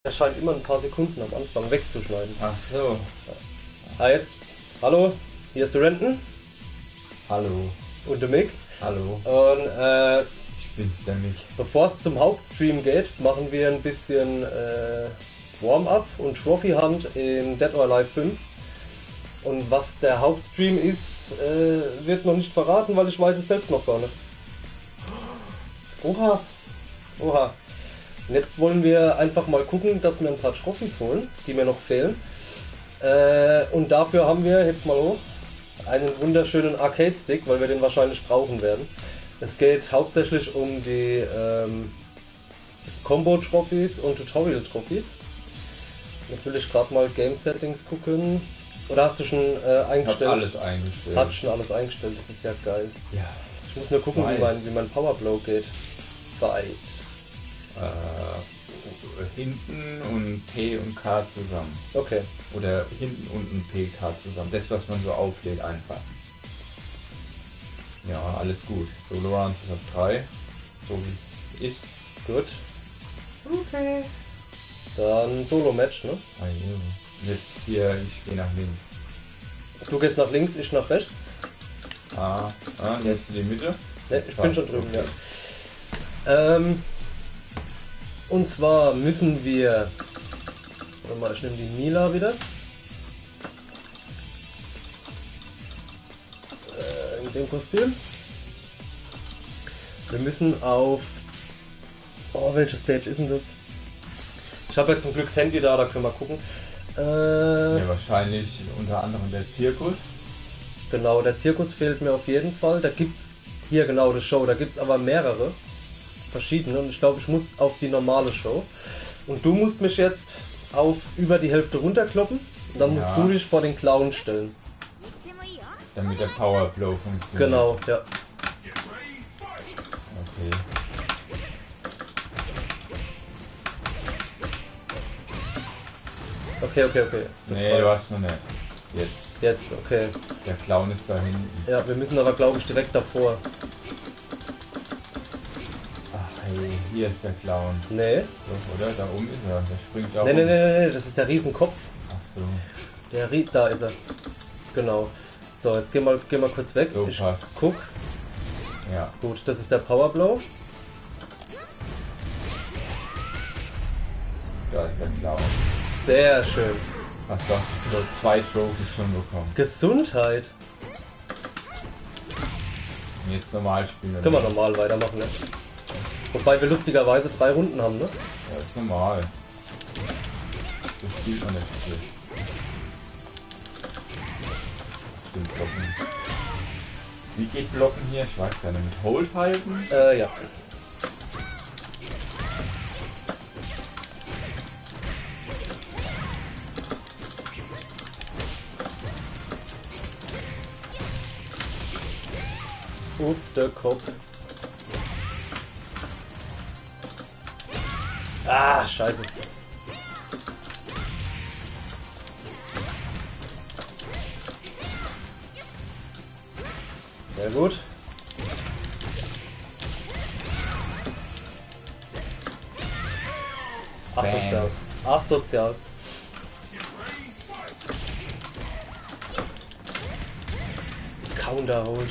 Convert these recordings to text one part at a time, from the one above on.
Er scheint immer ein paar Sekunden am Anfang wegzuschneiden. Ach so. Ah, jetzt. Hallo, hier ist der Renton. Hallo. Und der Mick. Hallo. Und Ich bin's, der Mick. bevor es zum Hauptstream geht, machen wir ein bisschen Warm-up und Trophy Hunt in Dead or Alive 5. Und was der Hauptstream ist, wird noch nicht verraten, weil ich weiß es selbst noch gar nicht. Oha. Oha. Und jetzt wollen wir einfach mal gucken, dass wir ein paar Trophys holen, die mir noch fehlen. Und dafür haben wir, heb's mal hoch, einen wunderschönen Arcade-Stick, weil wir den wahrscheinlich brauchen werden. Es geht hauptsächlich um die Combo-Trophys und Tutorial-Trophys. Jetzt will ich gerade mal Game-Settings gucken. Oder hast du schon eingestellt? Ich hab alles eingestellt. Hab schon alles eingestellt, das ist ja geil. Ja. Ich muss nur gucken, wie mein Powerblow geht. Fight. Hinten und P und K zusammen. Okay. Oder hinten und ein P, K zusammen. Das, was man so auflädt, einfach. Ja, alles gut. Solo Runs auf 3. So wie es ist. Gut. Okay. Dann Solo-Match, ne? Ah, ja. Jetzt hier, ich gehe nach links. Du gehst nach links, ich nach rechts. Jetzt in die Mitte. Ne, ich bin schon drüben, ja. Und zwar müssen wir... Warte mal, ich nehme die Mila wieder. In dem Kostüm. Wir müssen auf... Oh, welche Stage ist denn das? Ich habe jetzt zum Glück das Handy da können wir gucken. Ja, wahrscheinlich unter anderem der Zirkus. Genau, der Zirkus fehlt mir auf jeden Fall. Da gibt's hier genau das Show, da gibt's aber mehrere verschiedene und ich glaube, ich muss auf die normale Show. Und du musst mich jetzt auf über die Hälfte runterkloppen und dann musst du dich vor den Clown stellen. Damit der Powerblow funktioniert. Genau, ja. Okay. Okay. Das Nee, du hast noch nicht. Jetzt. Jetzt, okay. Der Clown ist da hinten. Ja, wir müssen aber glaube ich direkt davor. Ach hey, hier ist der Clown. Nee. Doch, oder? Da oben ist er. Der springt da Nee, das ist der Riesenkopf. Ach so. Da ist er. Genau. So, jetzt geh mal kurz weg. So ich passt. guck. Ja. Gut, das ist der Powerblow. Da ist der Clown. Sehr schön. Hast doch so 2 Trophies schon bekommen. Gesundheit. Und jetzt normal spielen. Das können wir normal weitermachen, ne? Wobei wir lustigerweise 3 Runden haben, ne? Ja, ist normal. So spielt man das nicht. Stimmt, blocken. Wie geht blocken hier? Ich weiß gar nicht. Mit Hold halten? Ja. Uff, der Kopf. Ah, scheiße. Sehr gut. Asozial. Asozial. Counterhold,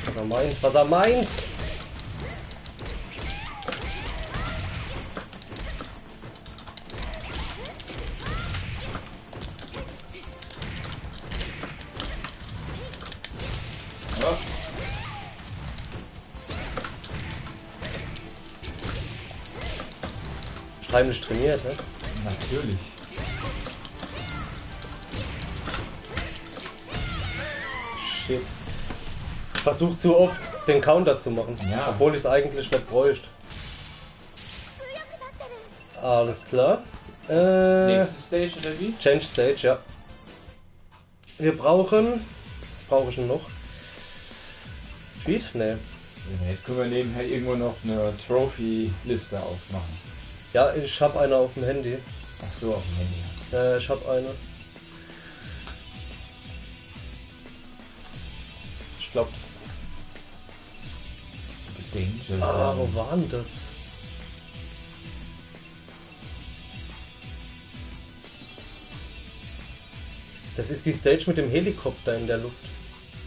was er meint. Ja. Heimlich trainiert, ne? Natürlich. Shit. Ich versuche zu oft den Counter zu machen, Ja. obwohl ich es eigentlich nicht bräuchte. Alles klar. Nächste Stage oder wie? Change Stage, ja. Wir brauchen... Was brauche ich denn noch? Street? Nee. Ja, jetzt können wir nebenher irgendwo noch eine Trophy-Liste aufmachen. Ja, ich habe eine auf dem Handy. Ach so, auf dem Handy. Ich habe eine. Ich glaube, das... Danger Ah, Zone. wo war denn das? Das ist die Stage mit dem Helikopter in der Luft.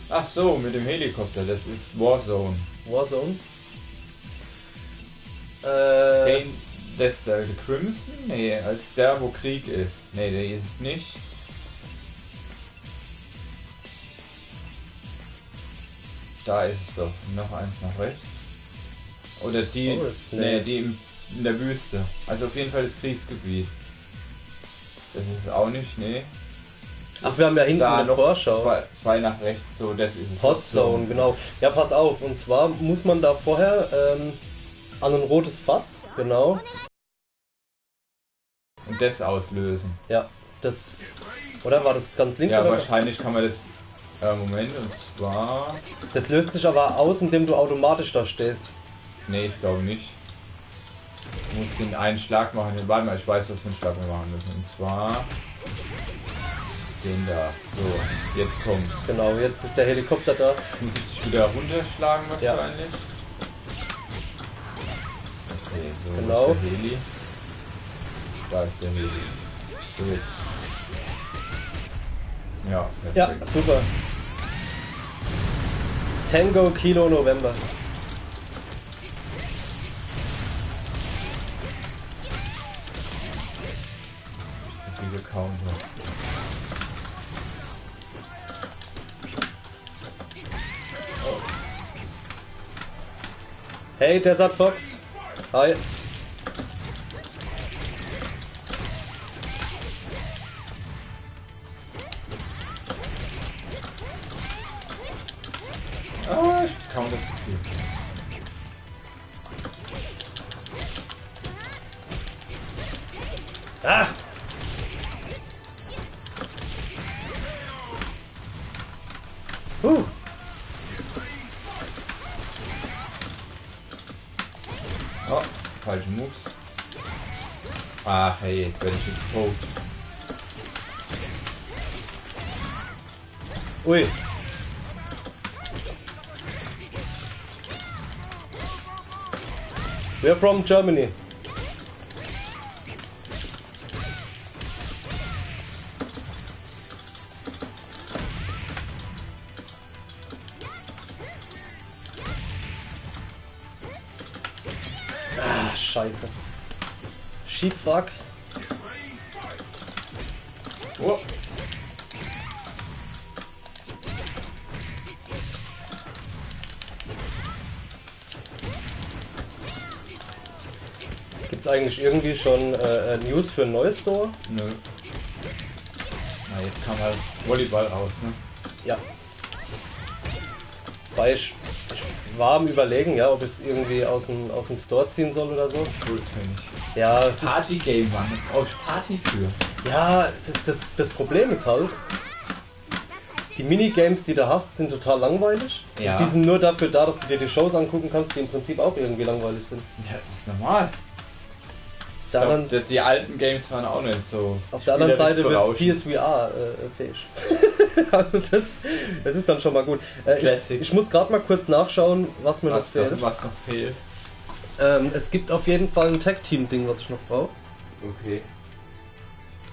Ach so, mit dem Helikopter, das ist Warzone. Warzone. Das ist der Crimson? Nee, als der, wo Krieg ist. Nee, der ist es nicht. Da ist es doch. Noch eins nach rechts. Oder die. Nee, die in der Wüste. Also auf jeden Fall das Kriegsgebiet. Das ist es auch nicht, nee. Ach, wir haben ja hinten eine Vorschau. Zwei nach rechts, so, das ist es. Hot Zone, genau. Ja, pass auf. Und zwar muss man da vorher an ein rotes Fass, genau. Und das auslösen. Ja, das. Oder war das ganz links? Ja, oder? wahrscheinlich kann man das. Moment, und zwar. Das löst sich aber aus, indem du automatisch da stehst. Nee, ich glaube nicht. Du musst den einen Schlag machen. Warte mal, ich weiß, was für einen Schlag wir machen müssen. Und zwar. Den da. So, jetzt kommt. Genau, jetzt ist der Helikopter da. Muss ich dich wieder runterschlagen wahrscheinlich? Ja. Okay, so genau. ist der Heli. Da ist der Heli. So jetzt. Ja, perfekt. Ja, super. Tango Kilo November. Zu viel gecountet. Hey, Desert Fox. Hi. Ah, ich counter zu viel. Ah! Oh, falsche Moves. Ach hey, jetzt werde ich gepokt. Ui. We're from Germany. Ah, scheiße. Shit, fuck. Oh. Gibt's eigentlich irgendwie schon News für ein neues Store? Nö. Na, jetzt kam halt Volleyball raus, ne? Ja. Weil ich war am Überlegen, ja, ob ich es irgendwie aus dem Store ziehen soll oder so. Cool, finde ich. Ja, es ist, Party-Game, Mann. Da brauch ich Party für. ja, es ist, das Problem ist halt, die Minigames, die du hast, sind total langweilig. Ja. Die sind nur dafür da, dass du dir die Shows angucken kannst, die im Prinzip auch irgendwie langweilig sind. Ja, das ist normal. Der anderen, Die alten Games waren auch nicht so. auf der anderen Seite wird berauschend. PSVR fähig. Also das ist dann schon mal gut. Ich muss gerade mal kurz nachschauen, was mir noch fehlt. Was noch fehlt. Es gibt auf jeden Fall ein Tag-Team-Ding, was ich noch brauche. Okay.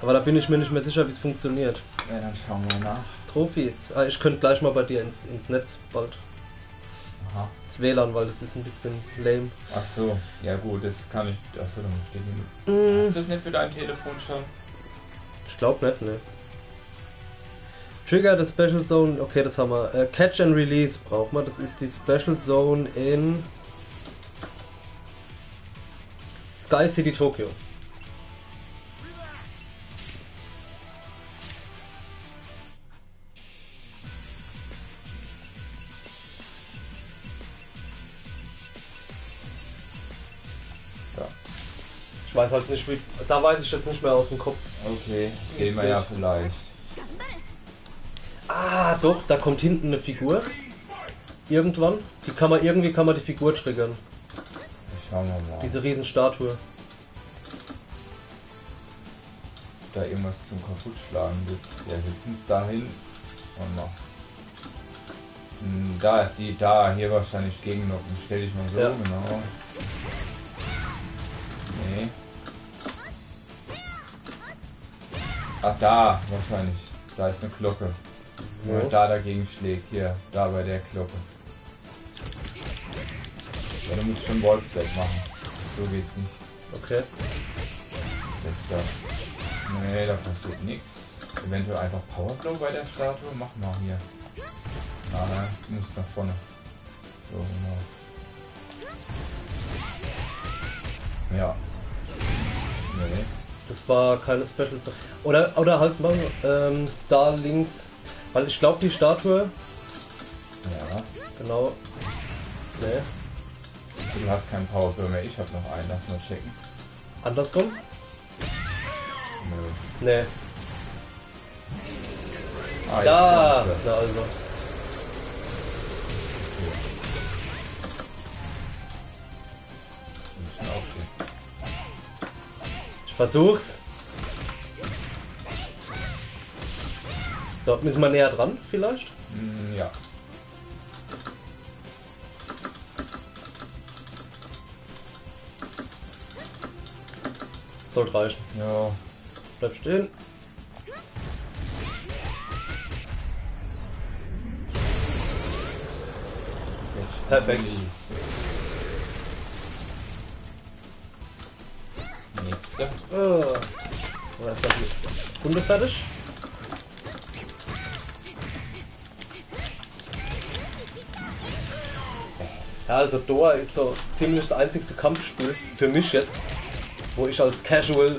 Aber da bin ich mir nicht mehr sicher, wie es funktioniert. Ja, dann schauen wir nach. Trophys. Ah, ich könnte gleich mal bei dir ins Netz bald. Aha. Ins WLAN, weil das ist ein bisschen lame. Ach so, ja gut, das kann ich. Achso, dann steht hier. Ist das nicht für dein Telefon schon? Ich glaube nicht, ne. Trigger the Special Zone, okay, das haben wir. Catch and Release braucht man, das ist die Special Zone in Sky City Tokyo. Ja. Ich weiß halt nicht, wie. Da weiß ich jetzt nicht mehr aus dem Kopf. Okay, sehen wir ja vielleicht. Ah, doch, da kommt hinten eine Figur. Irgendwann. Irgendwie kann man die Figur triggern. Schauen wir mal. Diese Riesenstatue. Da irgendwas zum Kaputtschlagen gibt. Ja, wir sind es dahin. Und noch. Da, hier wahrscheinlich gegenlocken. Stell dich mal so, ja. Genau. Nee. Ach, da, wahrscheinlich. Da ist eine Glocke. Wenn Ja. man da dagegen schlägt, hier, da bei der Glocke. Ja, du musst schon Wallsplat machen. So geht's nicht. Okay. Das da. Nee, da passiert nichts. Eventuell einfach Powerblow bei der Statue. Mach mal hier. Ah, du musst nach vorne. So, genau. Ja. Nee. Das war keine Special. Oder halt mal da links. Weil ich glaube die Statue. Ja. Genau. Nee. Du hast keinen Powerblow mehr. Ich hab noch einen. Lass mal checken. Andersrum? Nö. Nee. Ah, Da! Pflanze. Na also. Wir müssen aufstehen. Ich versuch's. So, müssen wir näher dran vielleicht? Ja. Sollte reichen. Ja. Bleib stehen. Perfekt. Nächste. So. So, jetzt noch die Runde fertig. Ja, also Doa ist so ziemlich das einzigste Kampfspiel für mich jetzt, wo ich als Casual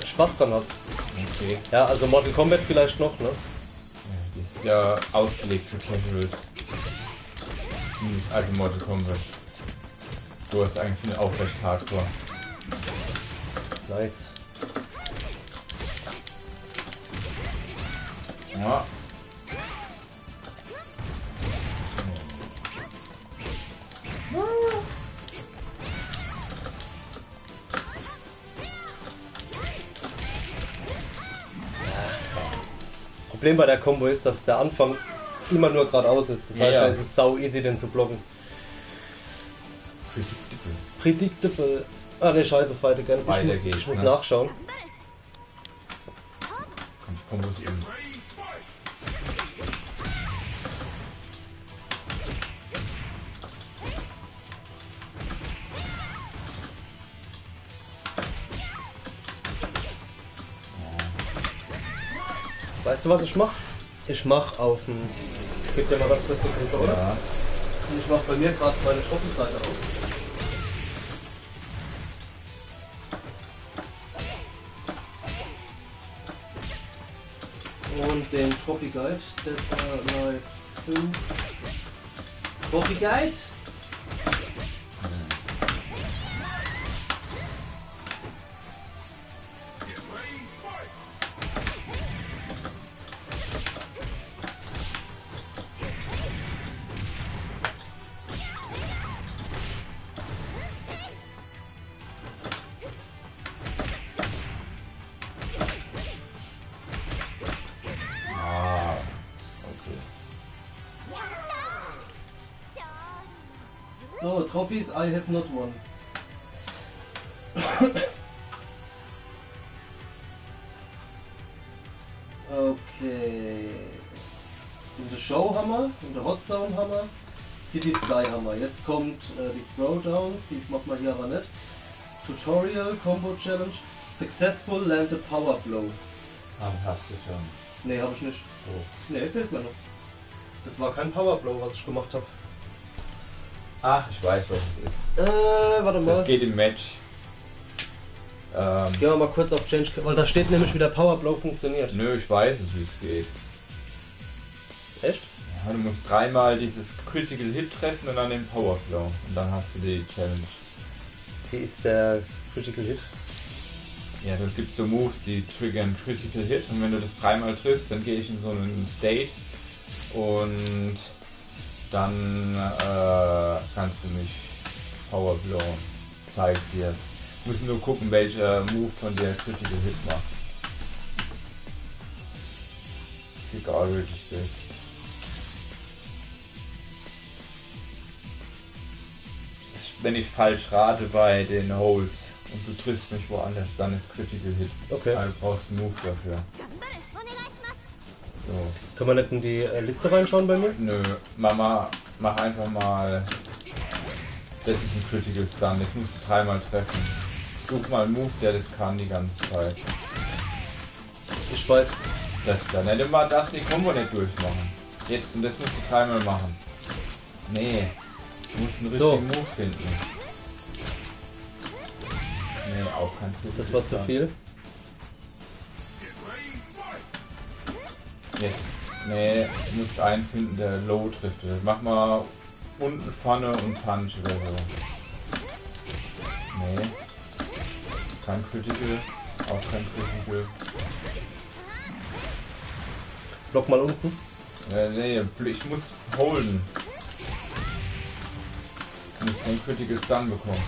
Spaß dran habe. Okay. Ja, also Mortal Kombat vielleicht noch, ne? Ja, die ist ja ausgelegt für Casuals. Also Mortal Kombat. Du hast eigentlich auch recht hardcore. Nice. Ja. Problem bei der Combo ist, dass der Anfang immer nur geradeaus ist. Das heißt, Ja. da ist es sau easy, den zu blocken. Predictable. Ah ne, scheiße, Fight again. Weiter Ich geht's, muss ne? nachschauen. Kann ich Kombos eben. Weißt du, was ich mache? Ich mache auf dem... Ich gebe dir mal was kurz zur Kontrolle. Ja. Und ich mache bei mir gerade meine Schrottenseite auf. Und den Trophy Guide, der Live 5. Trophy Guide? Ah. Okay. So, Trophies I have not won. Okay. In the Show haben wir, in der Hot Zone haben wir, City Sky haben wir. Jetzt kommt die Throwdowns, die machen wir hier aber nicht. Tutorial, Combo Challenge, Successful Land a Power Blow. Ah, hast du schon. Ne, habe ich nicht. Oh. Ne, fehlt mir noch. Das war kein Power Blow, was ich gemacht habe. Ach, ich weiß, was es ist. Warte mal. Das geht im Match. Gehen wir mal kurz auf Change, weil da steht nämlich, wie der Power Blow funktioniert. Nö, ich weiß es, wie es geht. Echt? Ja, du musst dreimal dieses Critical Hit treffen und dann den Power Flow. Und dann hast du die Challenge. Wie ist der Critical Hit? Ja, da gibt so Moves, die triggern Critical Hit. Und wenn du das dreimal triffst, dann gehe ich in so einen State. Und dann kannst du mich Power Blow zeigen dir. Ich muss nur gucken, welcher Move von der Critical Hit macht. Ist egal, welches geht. Wenn ich falsch rate bei den Holes und du triffst mich woanders, dann ist Critical Hit. Okay. Also du brauchst einen Move dafür. So. Können wir nicht in die Liste reinschauen bei mir? Nö, Mama, mach einfach mal. Das ist ein Critical Stun, das musst du 3-mal treffen. Such mal einen Move, der das kann die ganze Zeit. Ich weiß. Das da. Ne, du darfst die Combo nicht durchmachen. Jetzt, und das musst du 3-mal machen. Nee. Du musst einen richtigen Move finden. Nee, auch kein Critical Das war zu viel. Jetzt. Nee, du musst einen finden, der Low trifft. Mach mal unten Pfanne und Punch oder so. Nee. Kein Critical. Auch kein Critical. Block mal unten. Nee, ich muss holden. Ich muss einen Critical Stun bekommen.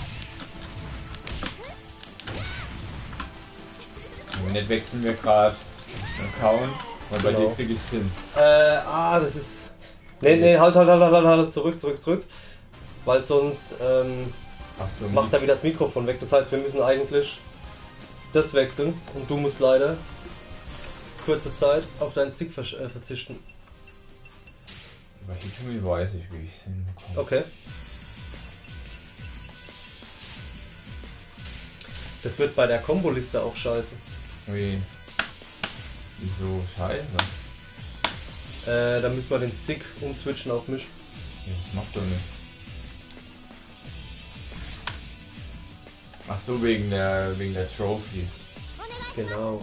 Und jetzt wechseln wir gerade Account. Und bei dir krieg ich's hin. Das ist... Nee, halt, zurück. Weil sonst Ach so, macht er wieder das Mikrofon weg. Das heißt, wir müssen eigentlich das wechseln. Und du musst leider kurze Zeit auf deinen Stick verzichten. Bei Hitomi weiß ich, wie ich es hinbekomme. Okay. Das wird bei der Komboliste auch scheiße. Wie? Wieso scheiße? Da müssen wir den Stick umswitchen auf mich. Das macht doch nichts. Ach so, wegen der Trophy. Genau.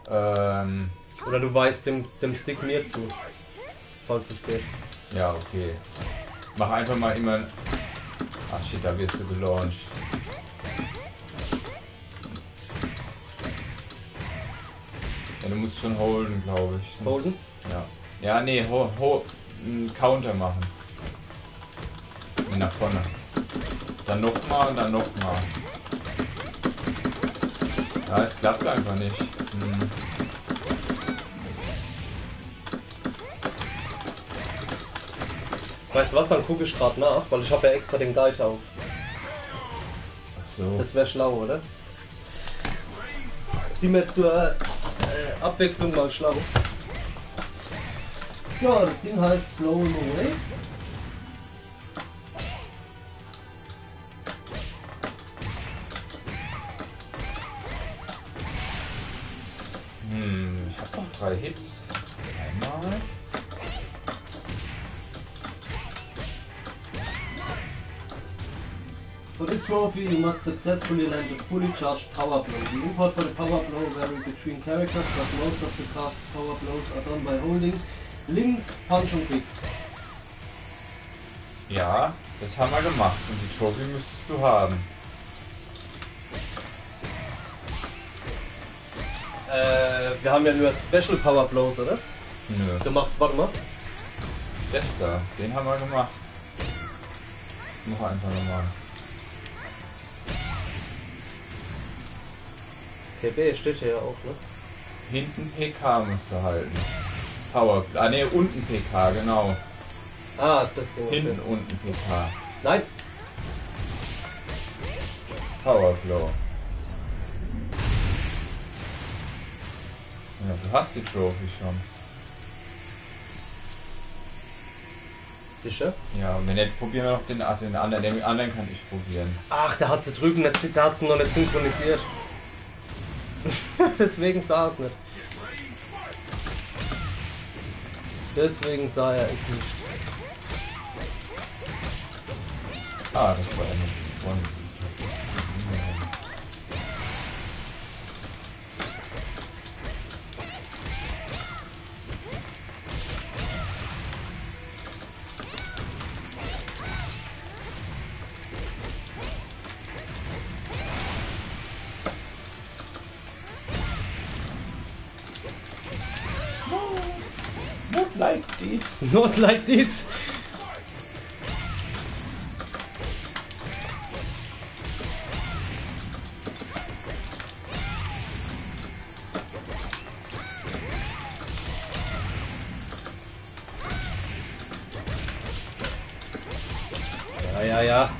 Ja. Oder du weißt dem Stick mir zu. Falls es geht. Ja, okay. Mach einfach mal immer... Ach shit, da wirst du gelauncht. Ja, du musst schon holden, glaube ich. Sonst, Holden? Ja. Ja, nee, einen Counter machen. Nach vorne. Dann nochmal und dann nochmal. Ja, es klappt einfach nicht. Weißt du was, dann gucke ich gerade nach, weil ich habe ja extra den Guide auf. Ach so. Das wäre schlau, oder? Sieh mir zur Abwechslung mal schlau. So, das Ding heißt Blown Away. Ich hab noch 3 Hits. Einmal. For this trophy, you must successfully land a fully charged power blow. The import for the power blow varies between characters, but most of the cast's power blows are done by holding links, punch und kick. Ja, das haben wir gemacht und die Trophy müsstest du haben. Wir haben ja nur Special Power Blows, oder? Nö. Gemacht, warte mal. Das da, den haben wir gemacht. Noch einfach nochmal. PB steht hier ja auch, ne? Hinten PK musst du halten. Power. Ah ne, unten PK, genau. Ah, das Ding. Hinten, unten PK. Nein! Powerflow. Ja, du hast die Trophy schon. Sicher? Ja, und wenn nicht, probieren wir noch den anderen. Den anderen kann ich probieren. Ach, da hat sie drüben nicht, da hat sie noch nicht synchronisiert. Deswegen sah es nicht. Deswegen sah er es nicht. Ah, das war ja nicht von. Not like this. Not like this. Ja.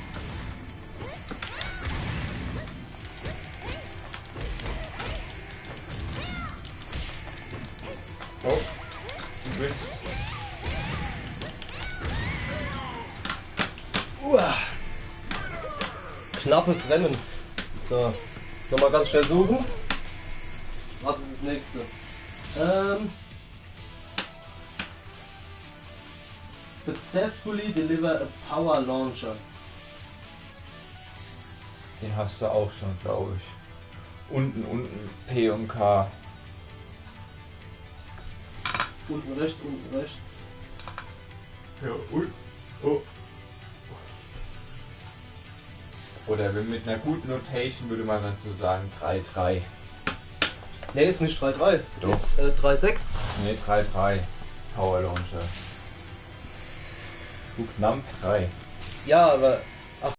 Oh, du bist... Knappes Rennen. So, nochmal ganz schnell suchen. Was ist das nächste? Successfully deliver a power launcher. Den hast du auch schon, glaube ich. Unten, P und K. Unten rechts. Ja, oh. Oder mit einer guten Notation würde man dazu sagen 3-3. Ne, ist nicht 3-3. Doch. Ist 3-6. Ne, 3-3. Power Launcher. Du Knamp 3. Ja, aber... Ach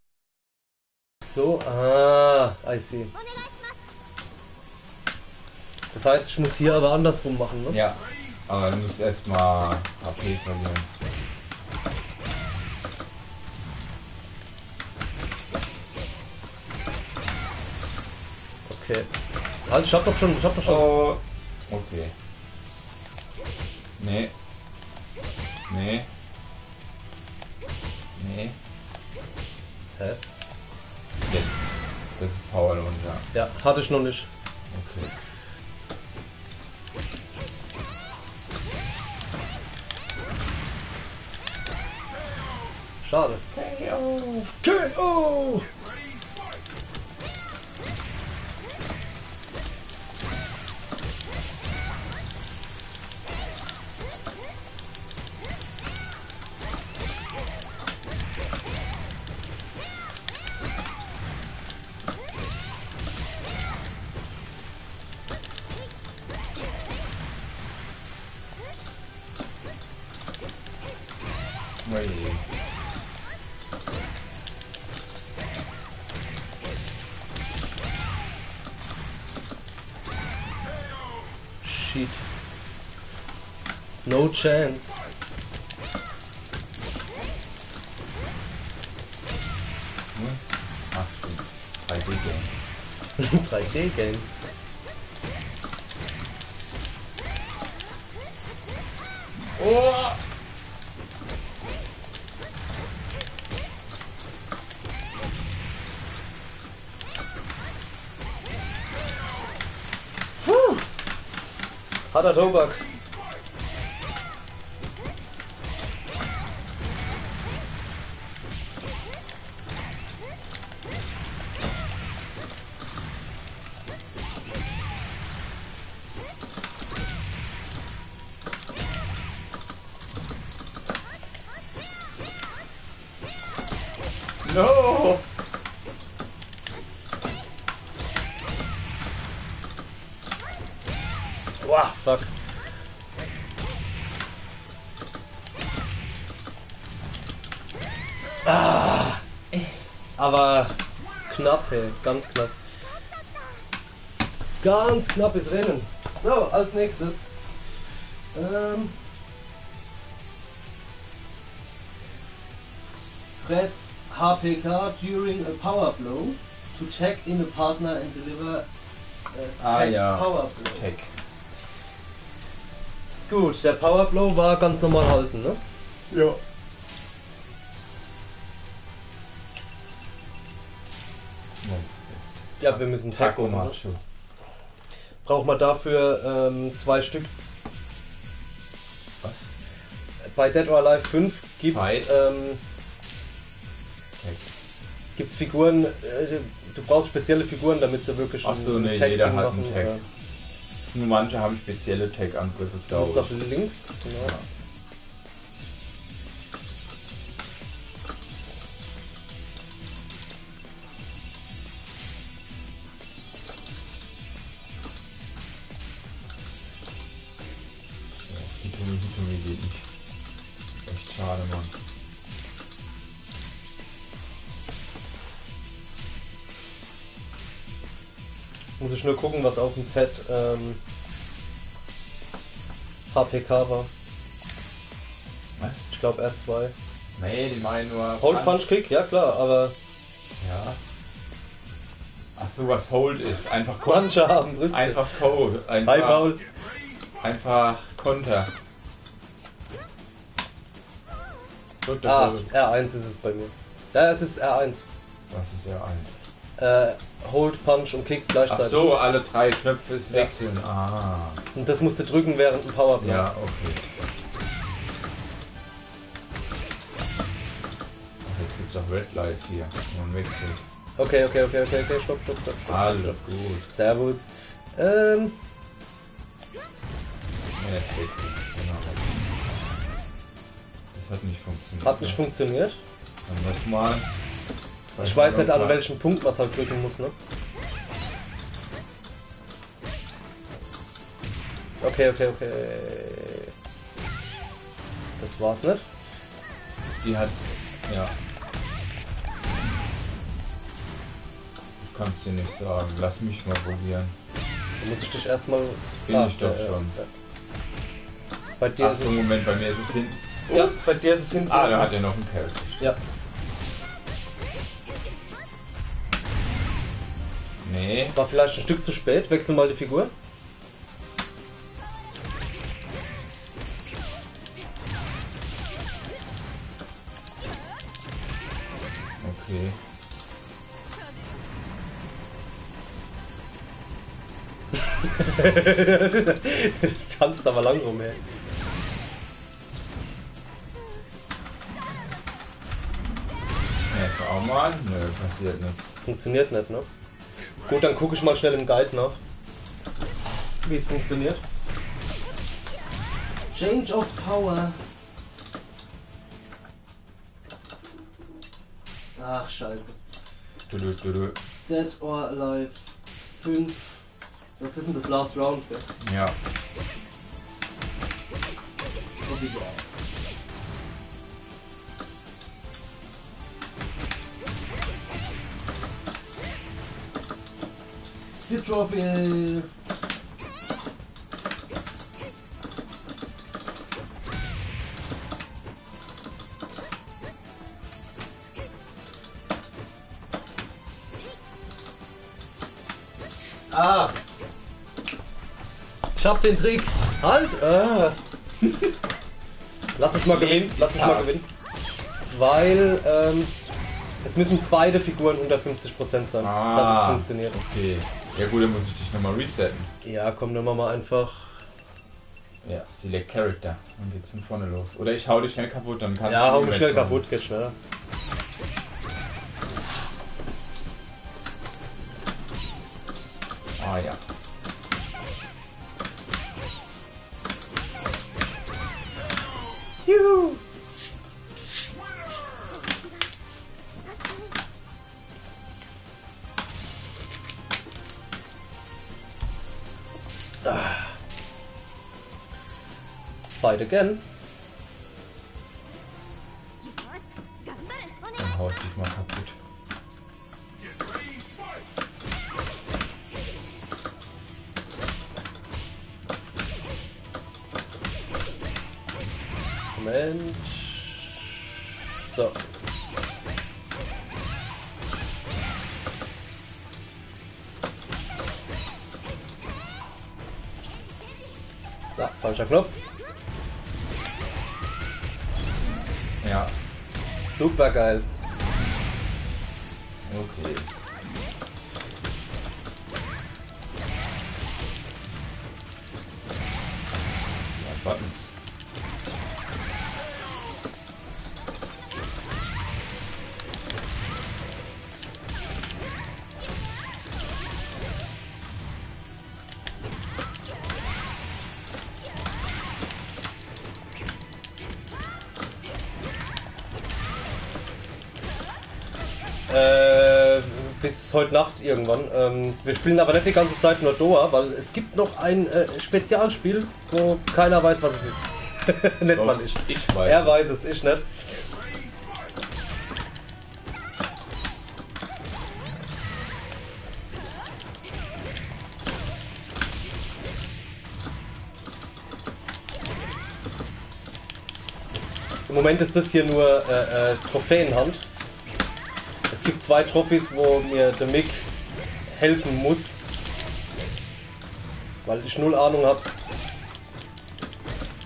so, I see. Das heißt, ich muss hier aber andersrum machen, ne? Ja, aber du musst erstmal HP verlieren. Okay. Also ich hab doch schon. Oh, okay. Nee. Hä? Jetzt. Das ist Power Launcher. Ja, hatte ich noch nicht. Okay. Schade. KO! Shit. No chance. Ach, stimmt. 3D-Game. 3D-Game. Oh! Harter Tobak. No! Wow, fuck. Aber knapp, hey, ganz knapp. Ganz knappes Rennen. So, als nächstes. Press HPK during a power blow to tag in a partner and deliver tag ja. power blow. Tech. Gut, der Power Blow war ganz normal halten, ne? Ja. Ja, wir müssen Tag Taco machen. Macho. Braucht man dafür 2 Stück. Was? Bei Dead or Alive 5 gibt's Figuren, du brauchst spezielle Figuren, damit sie wirklich Ach so, ne, Tag jeder hat machen. einen Tag. Nur manche haben spezielle Tag-Angriffe, Du glaube musst ich. nach links, genau. Ja. Hitomi geht nicht. Echt schade, Mann. Muss ich nur gucken, was auf dem Pad HPK war. Was? Ich glaube R2. Nee, die meinen nur... Hold Punch Kick, ja klar, aber Ja. Ach so, was Hold ist. Einfach manche haben Brüste. Einfach Code. Hi Paul. Einfach Konter. R1 ist es bei mir. Ja, es ist R1. Was ist R1? Hold, Punch und Kick gleichzeitig. Ach so, alle 3 Knöpfe ist wechseln. Ja. Ah. Und das musst du drücken während dem Powerplay. Ja, okay. Ach, jetzt gibt's auch Red Light hier. Man wechselt. Okay, stopp. Alles gut. Servus. Ja, jetzt wechselt. Genau. Das hat nicht funktioniert. Hat nicht funktioniert. Dann nochmal. Ich weiß nicht, an welchem Punkt man es halt drücken muss, ne? Okay. Das war's nicht. Die hat... Ja. Ich kann's dir nicht sagen. Lass mich mal probieren. Da muss ich dich erstmal... Bin ich doch schon. Ja. Bei dir Ach so, Moment, bei mir ist es hinten. Ja, bei dir ist es hinten. Ah, da hat er noch einen Character. Ja. Nee. War vielleicht ein Stück zu spät. Wechsel mal die Figur. Okay. Tanzt aber lang rum, ey. Jetzt auch mal. Nö, passiert nichts. Funktioniert nicht, ne? Gut, dann gucke ich mal schnell im Guide nach, wie es funktioniert. Change of Power. Ach, scheiße. Dead or Alive. 5. Was ist denn das Last Round für? Ja. Die Trophy. Ah! Ich hab den Trick! Halt! Lass mich mal gewinnen, Weil es müssen beide Figuren unter 50% sein, dass es funktioniert. Okay. Ja gut, dann muss ich dich nochmal resetten. Ja, komm, dann machen wir einfach. Ja, Select Character. Dann geht's von vorne los. Oder ich hau dich schnell kaputt, dann kannst du. Ja, hau mich schnell kaputt, geht schneller. Ah ja. Juhu! Fight again. Dann hau ich dich mal kaputt. Moment. So. Ja, falscher Knopf. Ja. Super geil. Okay. Ja, Buttons. Bis heute Nacht irgendwann. Wir spielen aber nicht die ganze Zeit nur Doa, weil es gibt noch ein Spezialspiel, wo keiner weiß, was es ist. Nicht Doch, mal ich. Ich weiß. Er weiß es, ich nicht. Im Moment ist das hier nur Trophäenhand. Es gibt 2 Trophys, wo mir der Mick helfen muss, weil ich null Ahnung habe,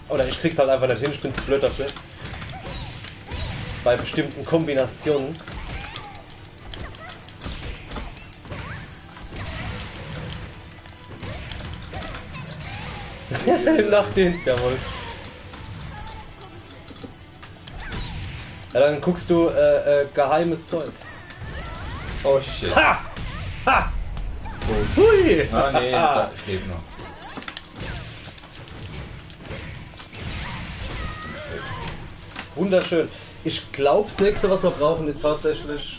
Oder ich krieg's halt einfach nicht hin, ich bin zu blöd dafür. Bei bestimmten Kombinationen. Im Nachtdienst, jawohl. Ja, dann guckst du geheimes Zeug. Oh shit. Ha! Ha! Gut. Hui! Ah nee, da steht noch. Wunderschön. Ich glaube, das nächste, was wir brauchen, ist tatsächlich.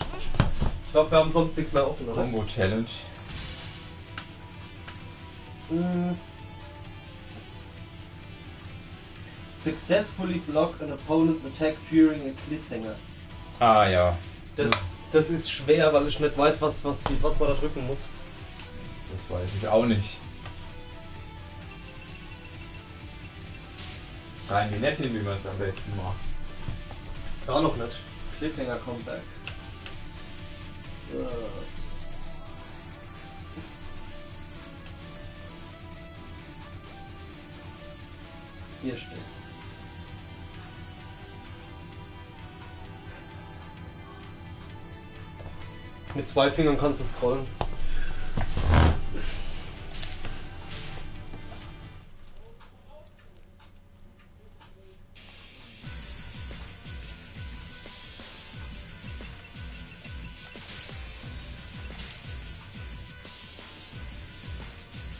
Ich glaube, wir haben sonst nichts mehr offen, oder? Combo Challenge. Successfully block an opponent's attack during a cliffhanger. Ah ja. Das ist schwer, weil ich nicht weiß, was man da drücken muss. Das weiß ich auch nicht. Rein die nett hin, wie man es am besten macht. Gar noch nicht. Cliffhanger Comeback. So. Hier steht's. Mit 2 Fingern kannst du scrollen.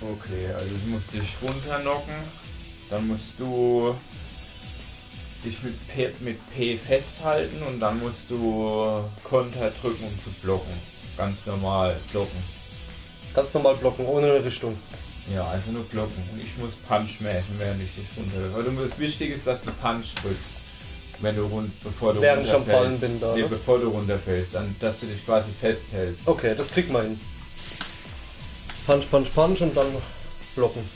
Okay, also du musst dich runternocken, dann musst du dich mit P festhalten und dann musst du Konter drücken, um zu blocken. Ganz normal blocken. Ganz normal blocken, ohne eine Richtung. Ja, einfach nur blocken. Und ich muss Punch machen, während ich dich runterlege. Weil das Wichtige ist, dass du Punch drückst. Wenn du bevor du während ich am runterfällst. Fallen bin da, nee, ne? bevor du runterfällst, dann, dass du dich quasi festhältst. Okay, das kriegt man hin. Punch, Punch, Punch und dann blocken.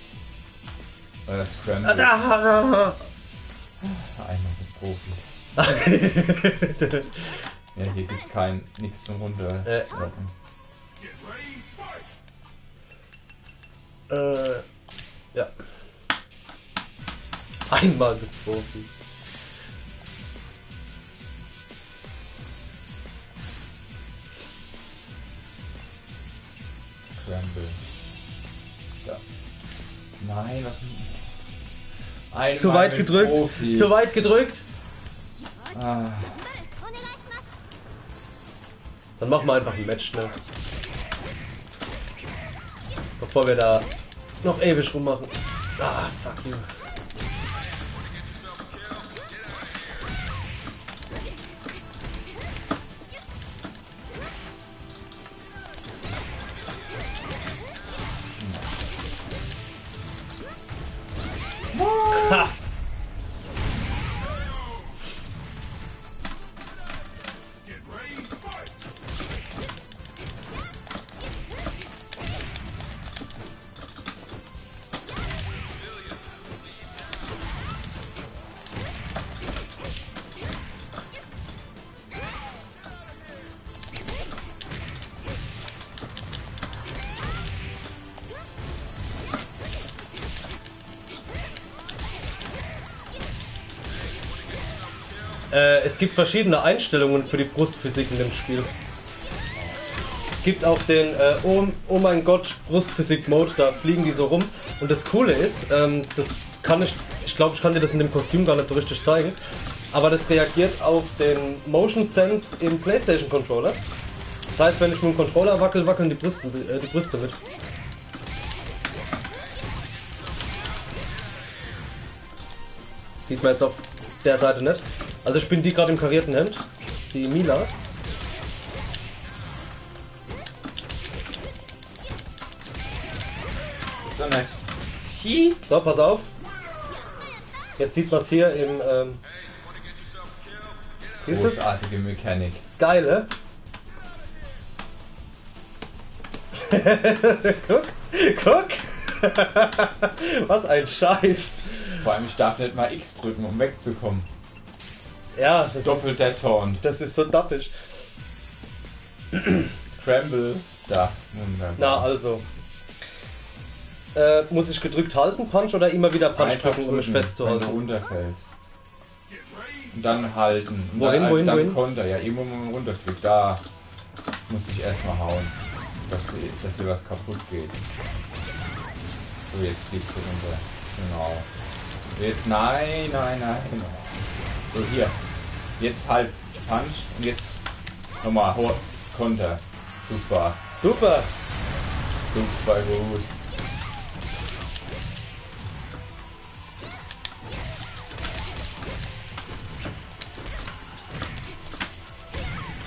Weil das Scramble. Einmal mit Profis. Ja, hier gibt's nichts zum Runterlocken. Ja. Einmal mit Profi. Scramble. Da. Nein, was? Einmal Zu weit mit gedrückt. Profi. Zu weit gedrückt. Ah. Dann machen wir einfach ein Match schnell. Bevor wir da noch ewig rummachen. Ah, fuck you. Ha! Es gibt verschiedene Einstellungen für die Brustphysik in dem Spiel. Es gibt auch den oh mein Gott Brustphysik-Mode, da fliegen die so rum. Und das Coole ist, das kann ich glaube, ich kann dir das in dem Kostüm gar nicht so richtig zeigen, aber das reagiert auf den Motion Sense im PlayStation Controller. Das heißt, wenn ich mit dem Controller wackel, wackeln die Brüste mit. Sieht man jetzt auf der Seite nicht. Also ich bin die gerade im karierten Hemd, die Mila. So, pass auf. Jetzt sieht man es hier im... Großartige Mechanik. Ist geil, ne? Guck! Was ein Scheiß! Vor allem, ich darf nicht mal X drücken, um wegzukommen. Ja, das Doppelt der Taunt. Das ist so dappisch. Scramble. Da, wunderbar. Na also. muss ich gedrückt halten, Punch, oder immer wieder Punch Einfach drücken, um mich drücken, wenn festzuhalten? du runterfällst. Und dann halten. Und Wohin, dann, wohin, dann wohin? Konter. Ja, irgendwo wo man runterklickt. Da muss ich erstmal hauen. Dass hier was kaputt geht. So, jetzt fliegst du runter. Genau. Jetzt, nein. So, hier. Jetzt halt Punch und jetzt nochmal Konter. Super. Super! Super gut.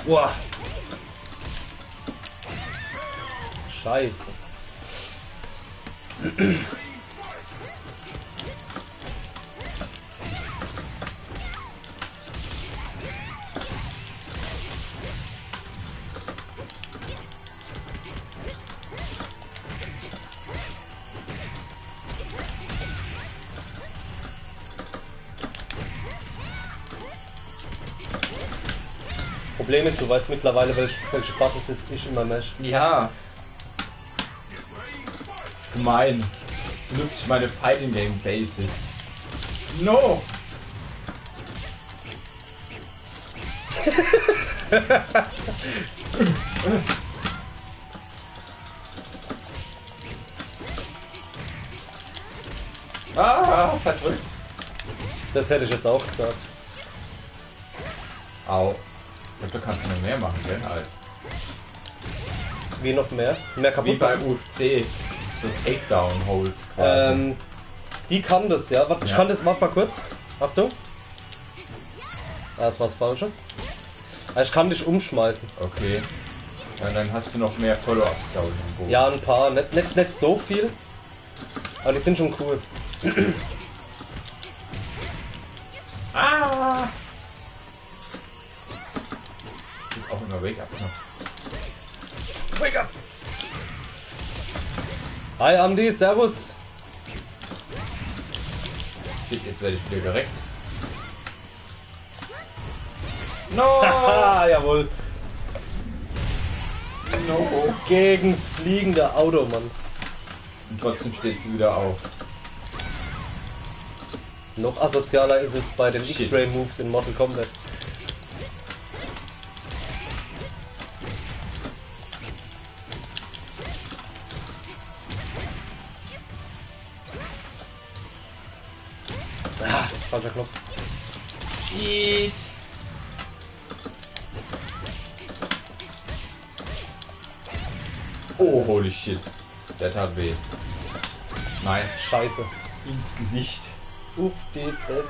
Boah! Scheiße. Problem ist, du weißt mittlerweile, welche Buttons ich immer mesh. Ja. Ist gemein. Jetzt nutze ich meine Fighting Game Basics. No! Verdrückt. Das hätte ich jetzt auch gesagt. Au. Ich glaube, da kannst du noch mehr machen, gell? Als Wie noch mehr? Mehr wie kaputt bei machen? UFC. So Takedown-Holds quasi. Die kann das, ja. Warte, ich Ja. kann das, warte mal kurz. Achtung. Ah, das war das Falsche. Ich kann dich umschmeißen. Okay. Ja, dann hast du noch mehr Follow-ups, glaube ich, im Bogen. Ja, ein paar. Nicht so viel. Aber die sind schon cool. Ah! Gibt auch immer Wake-up-Knopf. Wake up! Hi Andi, servus. Shit, jetzt werde ich wieder gereckt. No! Haha, jawohl. No! Gegens fliegende Auto, Mann. Und trotzdem steht sie wieder auf. Noch asozialer ist es bei den Shit. X-Ray-Moves in Mortal Kombat. Ah, falscher Knopf. Shit! Oh, holy shit. Der tat weh. Nein. Scheiße. Ins Gesicht. Uff, die Fresse.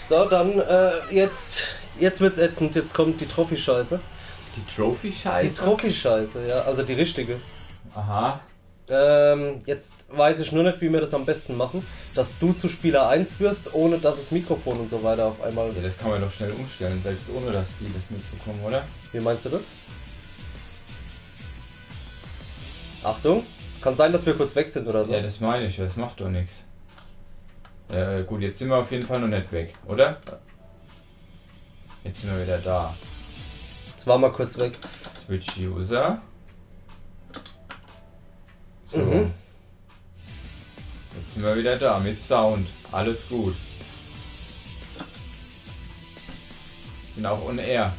So, dann jetzt wird's ätzend. Jetzt kommt die Trophy-Scheiße. Die Trophy-Scheiße? Die Trophy-Scheiße, ja, also die richtige. Aha. Jetzt weiß ich nur nicht, wie wir das am besten machen, dass du zu Spieler 1 wirst, ohne dass das Mikrofon und so weiter auf einmal... Ja, das kann man doch schnell umstellen, selbst ohne dass die das mitbekommen, oder? Wie meinst du das? Achtung, kann sein, dass wir kurz weg sind oder so. Ja, das meine ich, das macht doch nichts. Gut, jetzt sind wir auf jeden Fall noch nicht weg, oder? Jetzt sind wir wieder da. Jetzt waren wir kurz weg. Switch User. So. Mhm. Jetzt sind wir wieder da mit Sound. Alles gut. Sind auch on air.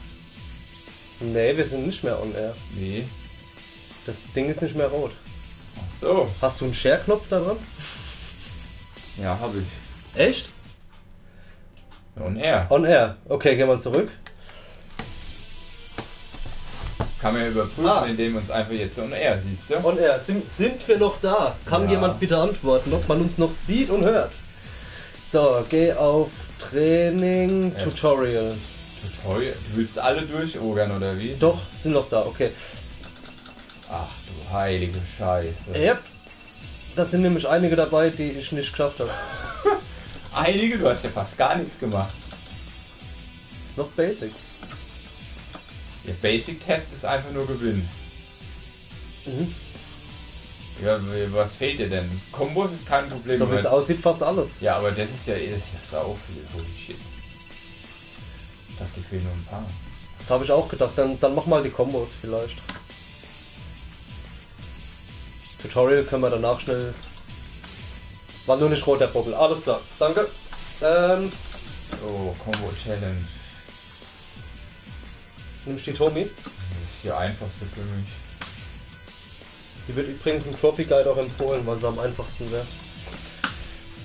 Nee, wir sind nicht mehr on air. Wie? Das Ding ist nicht mehr rot. Ach so. Hast du einen Share-Knopf da dran? Ja, habe ich. Echt? On air. On air. Okay, gehen wir zurück. Kann man ja überprüfen, Ah. indem uns einfach jetzt on air, siehst du? On air. Sind wir noch da? Kann Ja. jemand bitte antworten, ob man uns noch sieht und hört? So, geh auf Training, Erst- Tutorial. Tutorial. Du willst alle durchogern oder wie? Doch, sind noch da, okay. Ach du heilige Scheiße. Yep. Da sind nämlich einige dabei, die ich nicht geschafft habe. Einige, du hast ja fast gar nichts gemacht. Ist noch basic. Der Basic-Test ist einfach nur gewinnen. Mhm. Ja, was fehlt dir denn? Kombos ist kein Problem. So wie es weil- aussieht, fast alles. Ja, aber das ist ja sau viel. Holy shit. Ich dachte, die fehlen nur ein paar. Das habe ich auch gedacht. Dann mach mal die Kombos vielleicht. Tutorial können wir danach schnell War nur nicht rot, der Bobbel. Alles klar, danke. So, Combo Challenge. Nimmst du die Tomi? Das ist die einfachste für mich. Die wird übrigens im Trophy Guide auch empfohlen, weil sie am einfachsten wäre.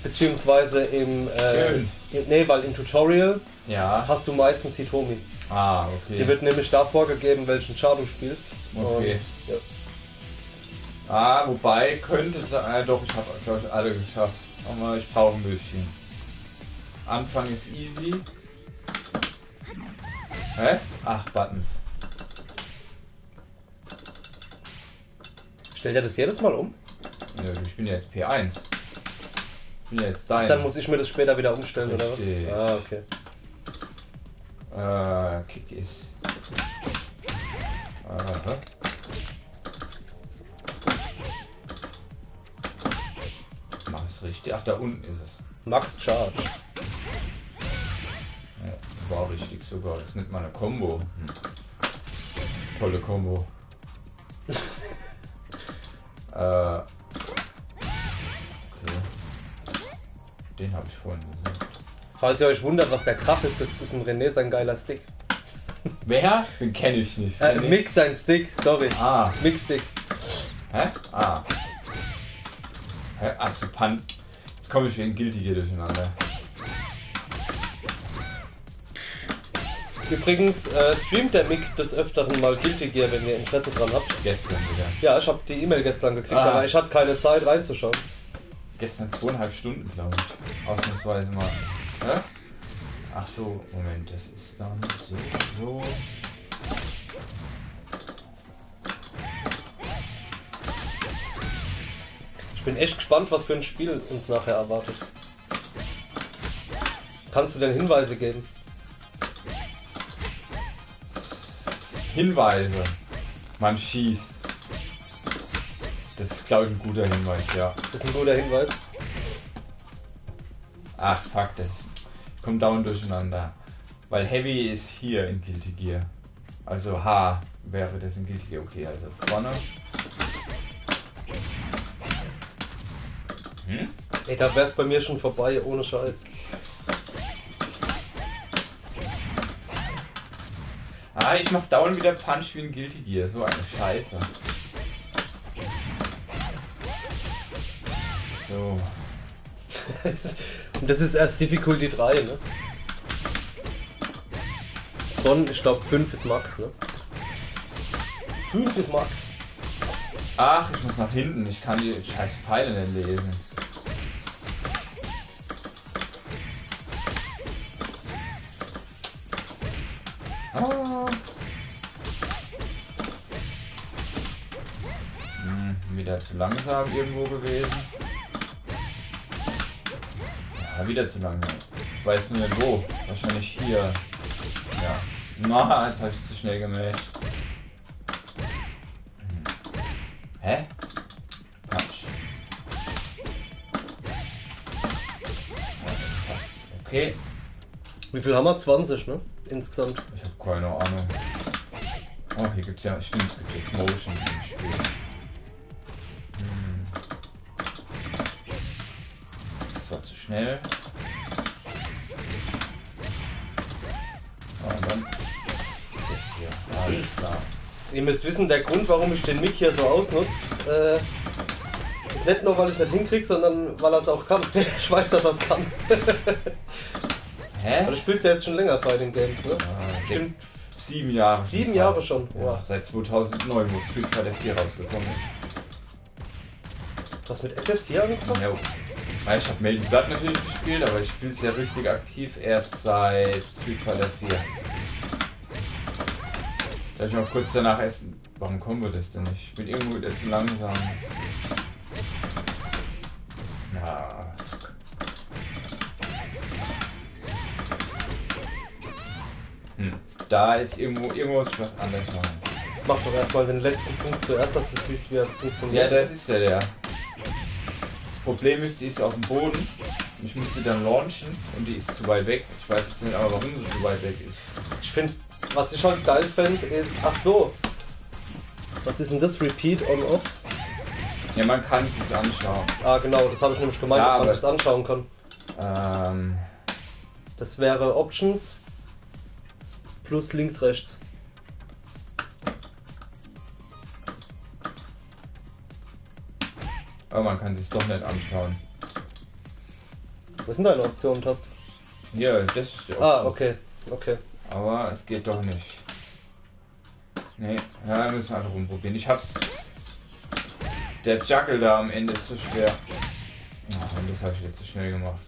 Beziehungsweise weil im Tutorial hast du meistens Hitomi. Ah, okay. Die wird nämlich da vorgegeben, welchen Char du spielst. Okay. Und, wobei könnte es sein, doch, ich habe glaube ich alle geschafft. Aber ich brauche ein bisschen. Anfang ist easy. Hä? Ach, Buttons. Stellt er das jedes Mal um? Ja, ich bin ja jetzt P1. Ich bin ja jetzt dein. Dann muss ich mir das später wieder umstellen, richtig. Oder was? Ah, okay. Kick ist. Mach es richtig. Ach, da unten ist es. Max Charge. Ja, war richtig sogar. Das ist nicht mal eine Combo. Tolle Combo. Okay. Den habe ich vorhin gesehen. Falls ihr euch wundert, was der Krach ist, das ist im René sein geiler Stick. Wer? Den kenne ich nicht. Mix sein Stick, sorry. Mix Stick. Hä? Hä? Ach so, Pan. Jetzt komme ich wie ein Guilty Gear durcheinander. Übrigens streamt der Mick des Öfteren mal Guilty Gear, wenn ihr Interesse dran habt. Gestern wieder. Ja, ich habe die E-Mail gestern gekriegt, aber ich hatte keine Zeit reinzuschauen. Gestern 2,5 Stunden, glaube ich. Ausnahmsweise mal. Hä? Ach so, Moment, das ist dann so. Ich bin echt gespannt, was für ein Spiel uns nachher erwartet. Kannst du denn Hinweise geben? Hinweise. Man schießt. Das ist, glaube ich, ein guter Hinweis, ja. Das ist ein guter Hinweis. Ach, fuck, das kommt dauernd durcheinander. Weil Heavy ist hier in Guilty Gear. Also H wäre das in Guilty Gear. Okay, also vorne. Ey, da wär's bei mir schon vorbei, ohne Scheiß. Ich mach dauernd wieder Punch wie in Guilty Gear. So eine Scheiße. So. Und das ist erst Difficulty 3, ne? Von, ich glaube 5 ist Max, ne? 5 ist Max. Ach, ich muss nach hinten. Ich kann die scheiß Pfeile nicht lesen. Wieder zu langsam irgendwo gewesen. Ja, wieder zu langsam. Ich weiß nur nicht wo. Wahrscheinlich hier. Ja. Na, jetzt habe ich zu schnell gemäht. Hä? Punch. Okay. Wie viel haben wir? 20, ne? Insgesamt. Ich habe keine Ahnung. Oh, hier gibt's ja, stimmt, es gibt jetzt Motions im Spiel. Das war zu schnell. Und dann das hier. Alles klar. Ihr müsst wissen, der Grund, warum ich den Mick hier so ausnutze, ist nicht nur, weil ich es nicht hinkriege, sondern weil er es auch kann. Ich weiß, dass er es kann. Hä? Aber du spielst ja jetzt schon länger Fighting Games, ne? Stimmt. 7 Jahre. 7 Jahre schon? Ja, wow. Seit 2009, wo Street Fighter 4 rausgekommen ist. Du hast mit SF4 angefangen? Ja, ich habe Melody Blood natürlich gespielt, aber ich spiele es ja richtig aktiv erst seit Street Fighter 4. Darf ich mal kurz danach essen? Warum kommen wir das denn nicht? Ich bin irgendwo wieder zu langsam. Ja. Da ist irgendwo muss ich was anderes machen. Mach doch erstmal den letzten Punkt zuerst, dass du siehst, wie er funktioniert. Ja, das ist ja der. Das Problem ist, die ist auf dem Boden. Ich muss sie dann launchen und die ist zu weit weg. Ich weiß jetzt nicht aber, warum sie zu weit weg ist. Ich finde, was ich halt geil fände, ist. Ach so. Was ist denn das? Repeat on off? Ja, man kann es sich anschauen. Ah, genau, das habe ich nämlich gemeint, Ja, ob man es anschauen kann. Das wäre Options plus links, rechts. Aber man kann sich doch nicht anschauen. Was sind deine Optionen, Tast? Hier, das ist die Options. Ah, okay, okay. Aber es geht doch nicht. Nee, ja, müssen wir einfach rumprobieren. Ich hab's. Der Juggle da am Ende ist so schwer. Oh, und das habe ich jetzt so schnell gemacht.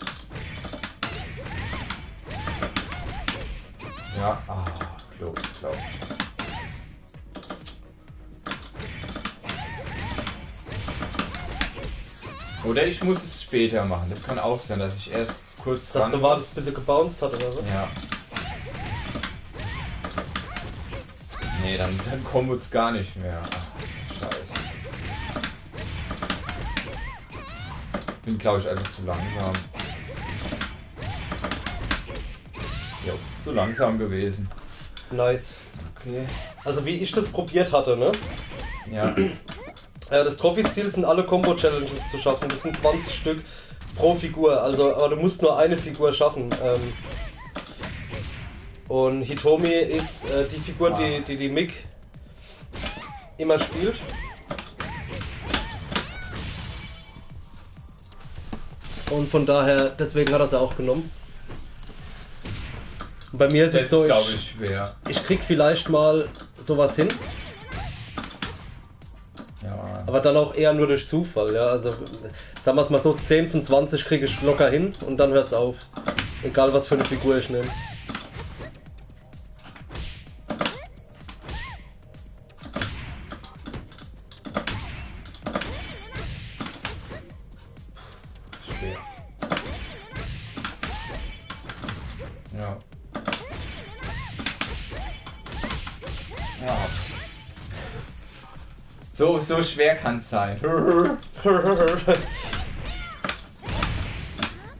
Ja, close. Oder ich muss es später machen. Das kann auch sein, dass ich erst kurz Dass du wartest, bis er gebounced hat, oder was? Ja. Nee, dann kommt es gar nicht mehr. Ach, scheiße. Bin, glaube ich, einfach zu langsam. Jo, zu langsam gewesen. Nice. Okay. Also wie ich das probiert hatte, ne? Ja. Das Trophy-Ziel sind alle Combo-Challenges zu schaffen. Das sind 20 Stück pro Figur. Also, aber du musst nur eine Figur schaffen. Und Hitomi ist die Figur, die Mick immer spielt. Und von daher, deswegen hat er sie auch genommen. Und bei mir ist es so, glaube ich, schwer. Ich krieg vielleicht mal sowas hin. Ja. Aber dann auch eher nur durch Zufall, ja. Also sagen wir es mal so, 10 von 20 kriege ich locker hin und dann hört's auf. Egal was für eine Figur ich nehme. Schwer. Ja. Ja. So schwer kann es sein.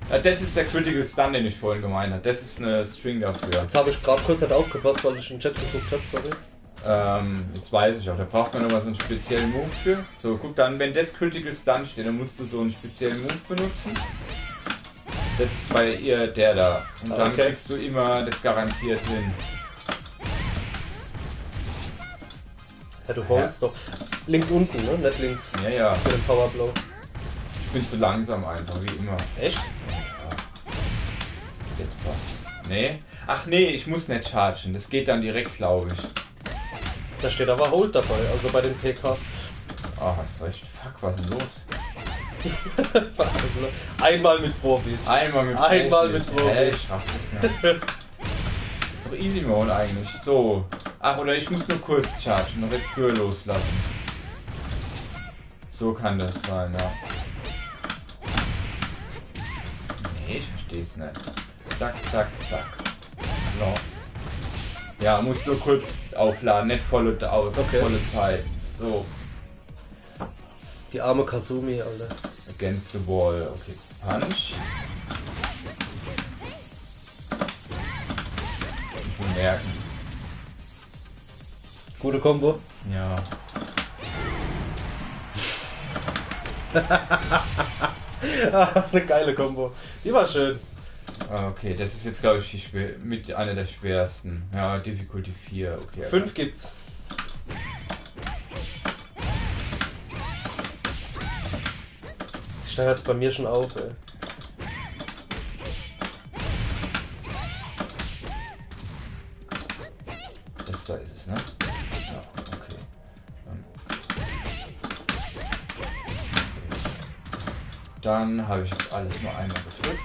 Das ist der Critical Stun, den ich vorhin gemeint habe. Das ist eine String dafür. Jetzt habe ich gerade kurz nicht aufgepasst, weil ich in den Chat geguckt habe, sorry. Jetzt weiß ich auch, da braucht man nochmal so einen speziellen Move für. So, guck dann, wenn das Critical Stun steht, dann musst du so einen speziellen Move benutzen. Das ist bei ihr der da. Und dann kriegst du immer das garantiert hin. Ja, du holst doch. Links unten, ne? Nicht links. Ja, ja. Für den Powerblow. Ich bin zu langsam einfach, wie immer. Echt? Ja. Jetzt passt. Nee? Ach nee, ich muss nicht chargen. Das geht dann direkt, glaube ich. Da steht aber Hold dabei, also bei den PK. Ah, hast recht. Fuck, was ist denn los? Einmal mit Profis. Einmal mit Profis. Ich schaff das nicht. Ist doch easy mode eigentlich. So. Ach, oder ich muss nur kurz chargen und jetzt Kür loslassen. So kann das sein, ja. Nee, ich versteh's nicht. Zack, zack, zack. So. Ja, muss nur kurz aufladen, nicht volle Zeit. So. Die arme Kasumi, Alter. Against the wall. Okay. Punch. Ich will merken. Gute Kombo. Ja. Das ist eine geile Kombo. Die war schön. Okay, das ist jetzt, glaube ich, mit einer der schwersten. Ja, Difficulty 4. Okay. 5 gibt's. Das steigt jetzt bei mir schon auf, ey. Das da ist es, ne? Ja, okay. Dann habe ich jetzt alles nur einmal gedrückt.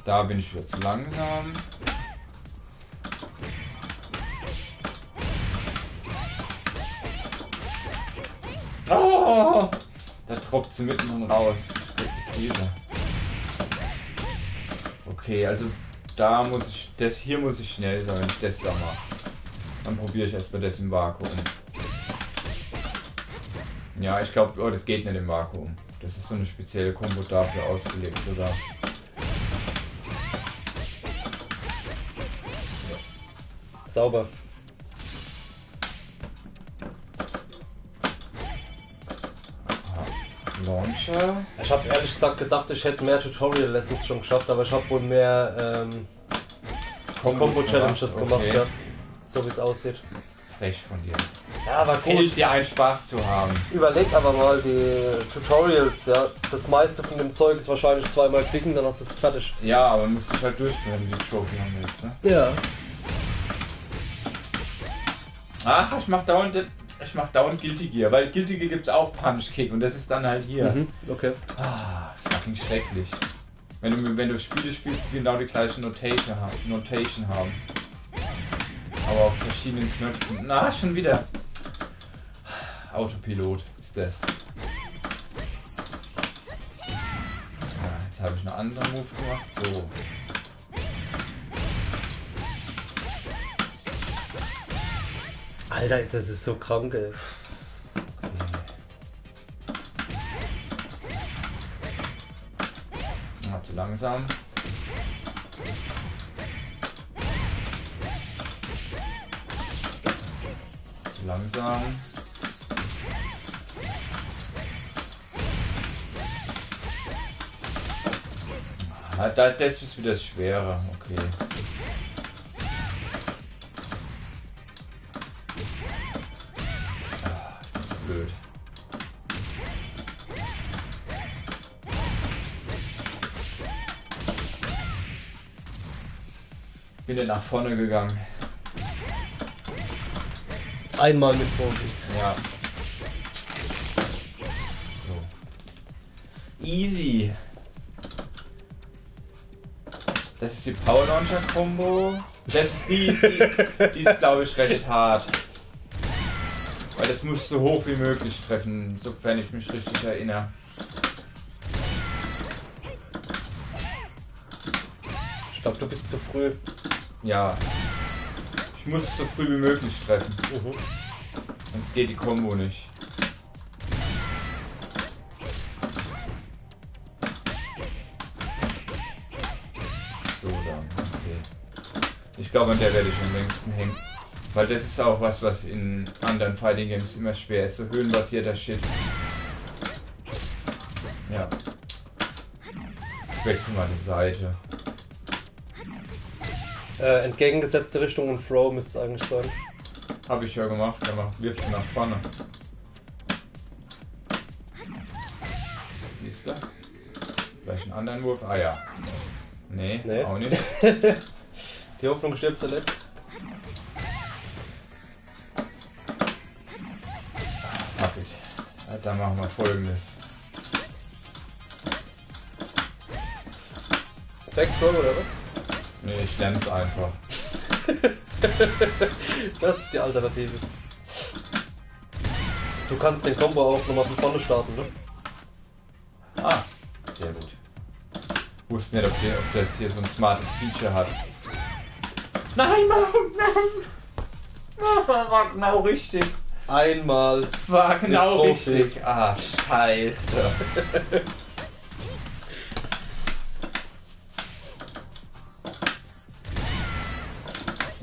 Da bin ich wieder zu langsam. Oh, da tropft sie mitten raus. Okay, also da muss ich, hier muss ich schnell sein, wenn ich das da mache. Dann probiere ich erstmal das im Vakuum. Ja, ich glaube, das geht nicht im Vakuum. Das ist so eine spezielle Kombo dafür ausgelegt sogar. Sauber. Launcher. Ich habe ehrlich gesagt gedacht, ich hätte mehr Tutorial Lessons schon geschafft, aber ich habe wohl mehr Combo Challenges gemacht, ja. So wie es aussieht. Frech von dir. Ja, aber gut. Hält dir einen Spaß zu haben. Überleg aber mal die Tutorials, ja. Das meiste von dem Zeug ist wahrscheinlich zweimal klicken, dann hast du es fertig. Ja, aber musst du halt durchführen, wenn du die Trophy haben willst, ne? Ja. Ach, ich mach dauernd Guilty Gear, weil Guilty Gear gibt's auch Punch Kick und das ist dann halt hier. Mhm, okay. Ah, fucking schrecklich. Wenn du Spiele spielst, die genau die gleiche Notation haben. Aber auf verschiedenen Knöpfen. Na, schon wieder. Autopilot ist das. Ja, jetzt habe ich einen anderen Move gemacht. So. Alter, das ist so krank, ey. Ja, zu langsam. Zu langsam. Ah, das ist wieder schwerer, okay. Ah, das ist blöd. Bin dann nach vorne gegangen. Einmal mit Profis. Ja. So. Easy. Das ist die Power Launcher Combo. Das ist die ist glaube ich recht hart. Weil das muss so hoch wie möglich treffen, sofern ich mich richtig erinnere. Ich glaube, du bist zu früh. Ja. Ich muss es so früh wie möglich treffen. Sonst geht die Combo nicht. So, dann, okay. Ich glaube, an der werde ich am längsten hängen. Weil das ist auch was in anderen Fighting Games immer schwer ist. So höhenbasierter Shit. Ja. Ich wechsle mal die Seite. Entgegengesetzte Richtung und Throw müsste es eigentlich sein. Habe ich ja gemacht, er wirft sie nach vorne. Siehst du? Vielleicht einen anderen Wurf? Ah ja. Nee, auch nicht. Die Hoffnung stirbt zuletzt. Fuck it. Ja, dann machen wir Folgendes. Backthrow oder was? Nee, ich lerne es einfach. Das ist die Alternative. Du kannst den Combo auch nochmal von vorne starten, ne? Ah, sehr gut. Wusste nicht, ob das hier so ein smartes Feature hat. Nein, Mann! War genau richtig. Einmal. War genau richtig. Ah, scheiße.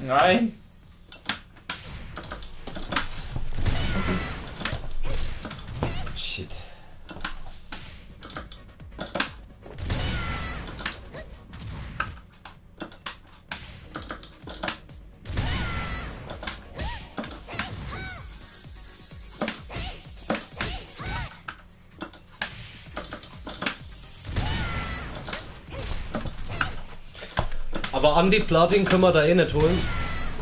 Nein. Shit. Aber Andy Platin können wir da eh nicht holen,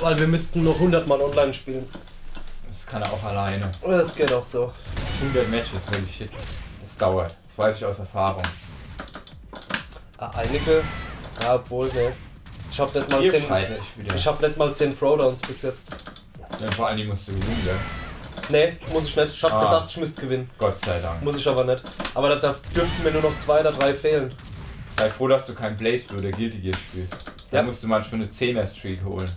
weil wir müssten noch 100 Mal online spielen. Das kann er auch alleine. Das geht auch so. 100 Matches, holy shit. Das dauert. Das weiß ich aus Erfahrung. Einige, ja, obwohl, ne. Ich hab nicht mal Hier 10. scheitere ich wieder. Ich hab nicht mal 10 Throwdowns bis jetzt. Ja, vor allem musst du gewinnen, gell? Ne, muss ich nicht. Ich hab gedacht, ich müsste gewinnen. Gott sei Dank. Muss ich aber nicht. Aber da dürften mir nur noch 2 oder 3 fehlen. Sei froh, dass du kein Blaze oder Guilty Gear spielst. Da Ja. musst du manchmal eine 10er Streak holen.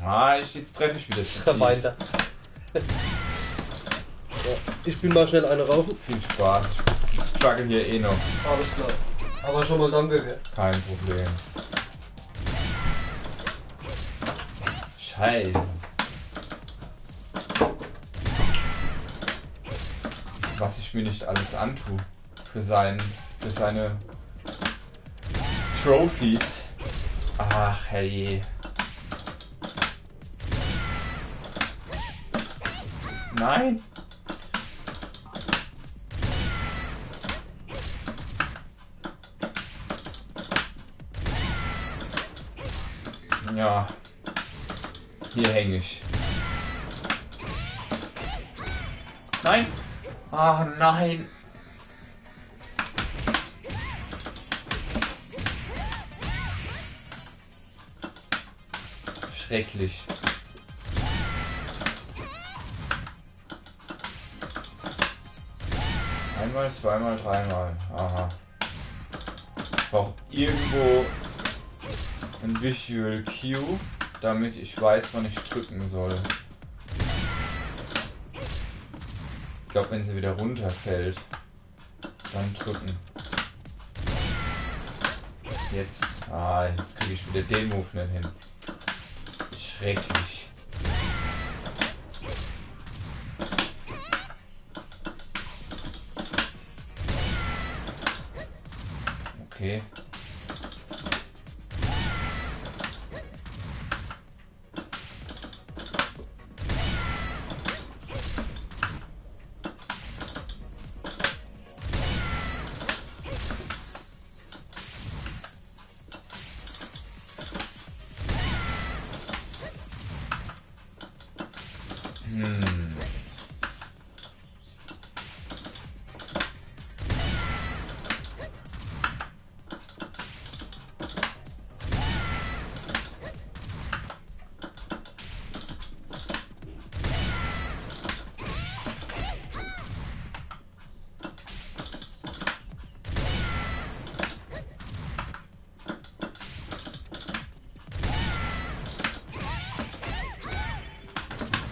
Ah, jetzt treffe ich wieder zu Da viel. weint er. Ja, ich bin mal schnell eine rauchen. Viel Spaß. Ich struggle hier eh noch. Alles klar. Aber schon mal danke, gell? Kein Problem. Scheiße. Was ich mir nicht alles antue für seine Trophies. Ach hey. Nein. Ja. Hier hänge ich. Nein. Ah, nein. Schrecklich. Einmal, zweimal, dreimal. Aha. Ich brauche irgendwo ein Visual Cue, damit ich weiß, wann ich drücken soll. Ich glaube, wenn sie wieder runterfällt, dann drücken. Jetzt. Ah, jetzt kriege ich wieder den Move nicht hin. Schrecklich. Okay.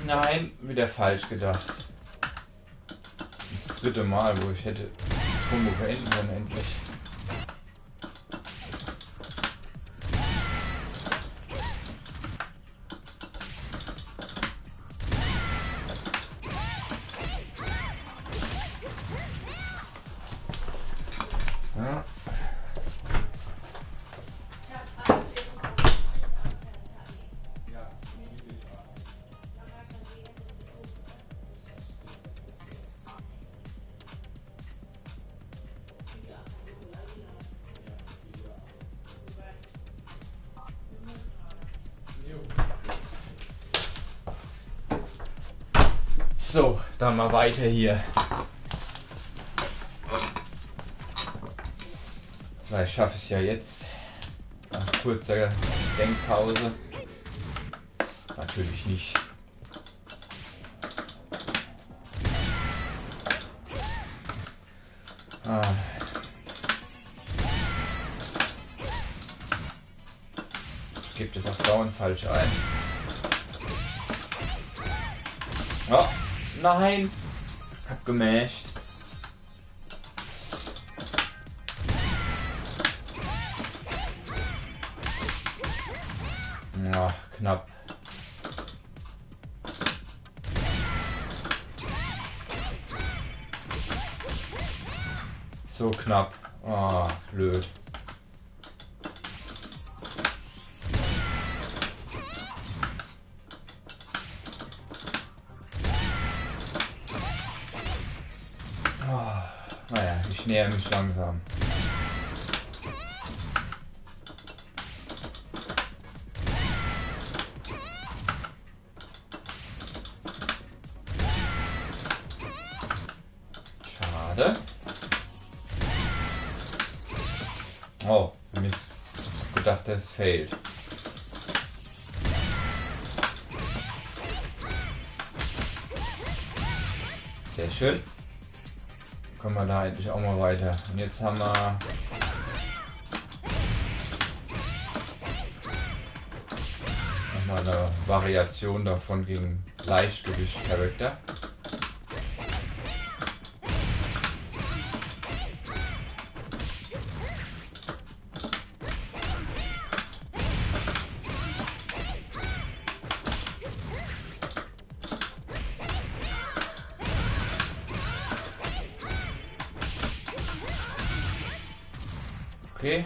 Nein, wieder falsch gedacht. Das dritte Mal, wo ich hätte Combo beenden können, endlich. Ja. So, dann mal weiter hier. Vielleicht schaffe ich es ja jetzt. Nach kurzer Denkpause. Natürlich nicht. Ich gebe das auch dauernd falsch ein. Oh, nein! Hab gemasht. Ach, knapp. So knapp. Ah, blöd. Naja, ich näher mich langsam. Schade. Oh, Mist. Ich hab gedacht, das fehlt. Sehr schön. Kommen wir da endlich auch mal weiter. Und jetzt haben wir nochmal eine Variation davon gegen Leichtgewicht-Charakter. Okay.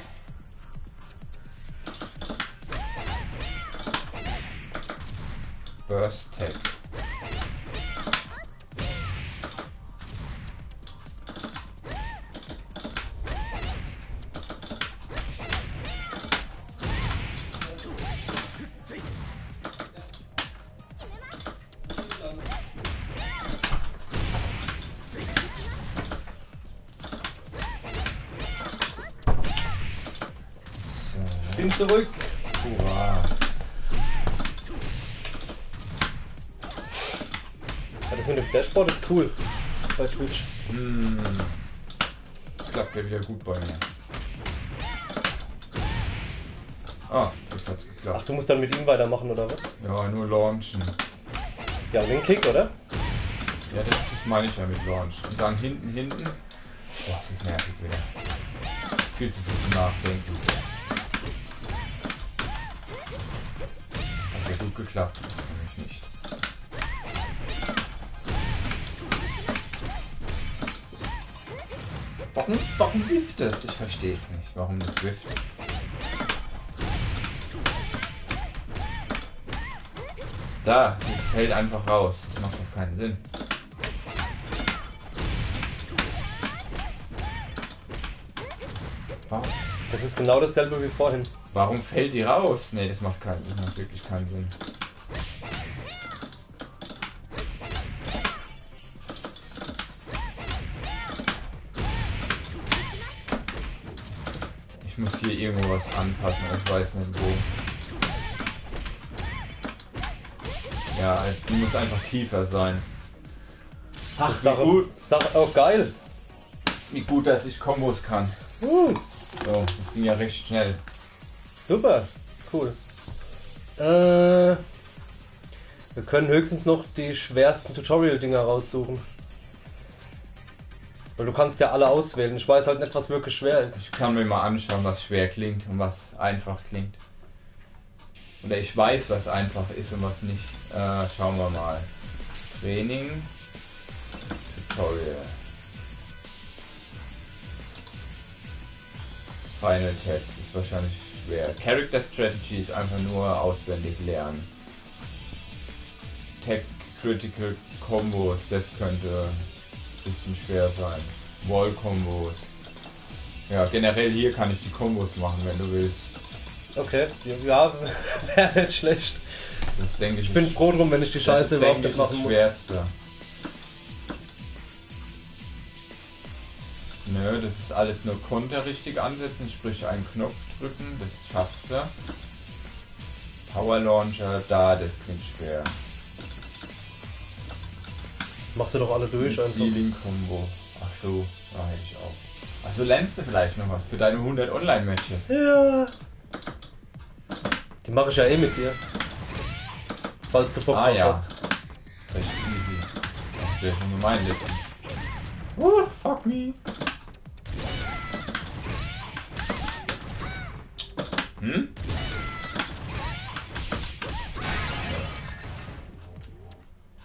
Burst Tag. Bin zurück. Hurra. Ja, das mit dem Dashboard ist cool bei Twitch. Klappt ja wieder gut bei mir. Ah, jetzt hat's Ach, geklappt. du musst dann mit ihm weitermachen, oder was? Ja, nur launchen. Ja, und den Kick, oder? Ja, das meine ich ja mit Launch. Und dann hinten. Boah, das ist nervig wieder. Viel zu viel zu nachdenken. Hat ja gut geklappt. Für mich nicht. Warum wifft das? Ich verstehe es nicht. Warum das wifft. Da, die fällt einfach raus. Das macht doch keinen Sinn. Warum? Das ist genau dasselbe wie vorhin. Warum fällt die raus? Nee, das macht wirklich keinen Sinn. Ich muss hier irgendwo was anpassen, ich weiß nicht wo. Ja, die muss einfach tiefer sein. Ach, Oh, geil. Wie gut, dass ich Kombos kann. So, das ging ja recht schnell. Super, cool. Wir können höchstens noch die schwersten Tutorial-Dinger raussuchen. Weil du kannst ja alle auswählen. Ich weiß halt nicht, was wirklich schwer ist. Ich kann mir mal anschauen, was schwer klingt und was einfach klingt. Oder ich weiß, was einfach ist und was nicht. Schauen wir mal. Training. Tutorial. Final Test ist wahrscheinlich schwer. Character Strategy ist einfach nur auswendig lernen. Tech Critical Combos, das könnte ein bisschen schwer sein. Wall Combos. Ja, generell hier kann ich die Combos machen, wenn du willst. Okay, ja, wäre nicht schlecht. Das denke ich. Ich bin froh drum, wenn ich die Scheiße überhaupt nicht machen muss. Das ist das Schwerste. Nö, das ist alles nur Konter richtig ansetzen, sprich einen Knopf drücken, das schaffst du. Power Launcher, da, das klingt schwer. Machst du doch alle durch einfach. Ceiling Combo. Ach so, da hätte ich auch. Also lernst du vielleicht noch was für deine 100 Online-Matches? Ja. Die mache ich ja eh mit dir. Falls du Bock drauf ja. hast. Recht easy. Das wäre schon gemein letztens. Fuck me.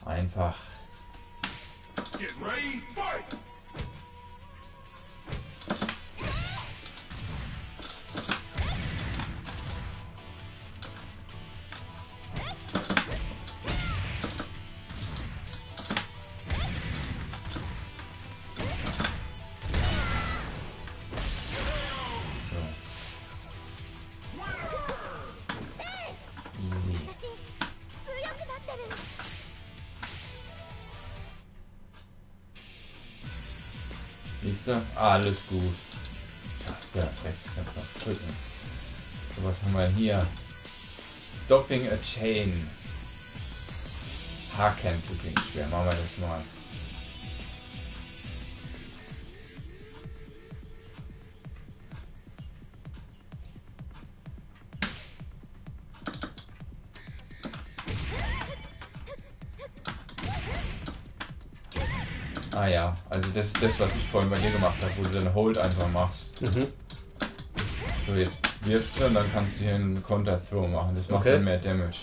Einfach. Get ready, fight! Easy. Siehst du? Alles gut. Schaffst du. Rest ist einfach drücken. So, was haben wir hier? Stopping a Chain. Haken zu klingt schwer. Machen wir das mal. Ah ja, also das ist das, was ich vorhin bei dir gemacht habe, wo du dann Hold einfach machst. Mhm. So, jetzt wirfst du und dann kannst du hier einen Counter-Throw machen. Das macht dann mehr Damage.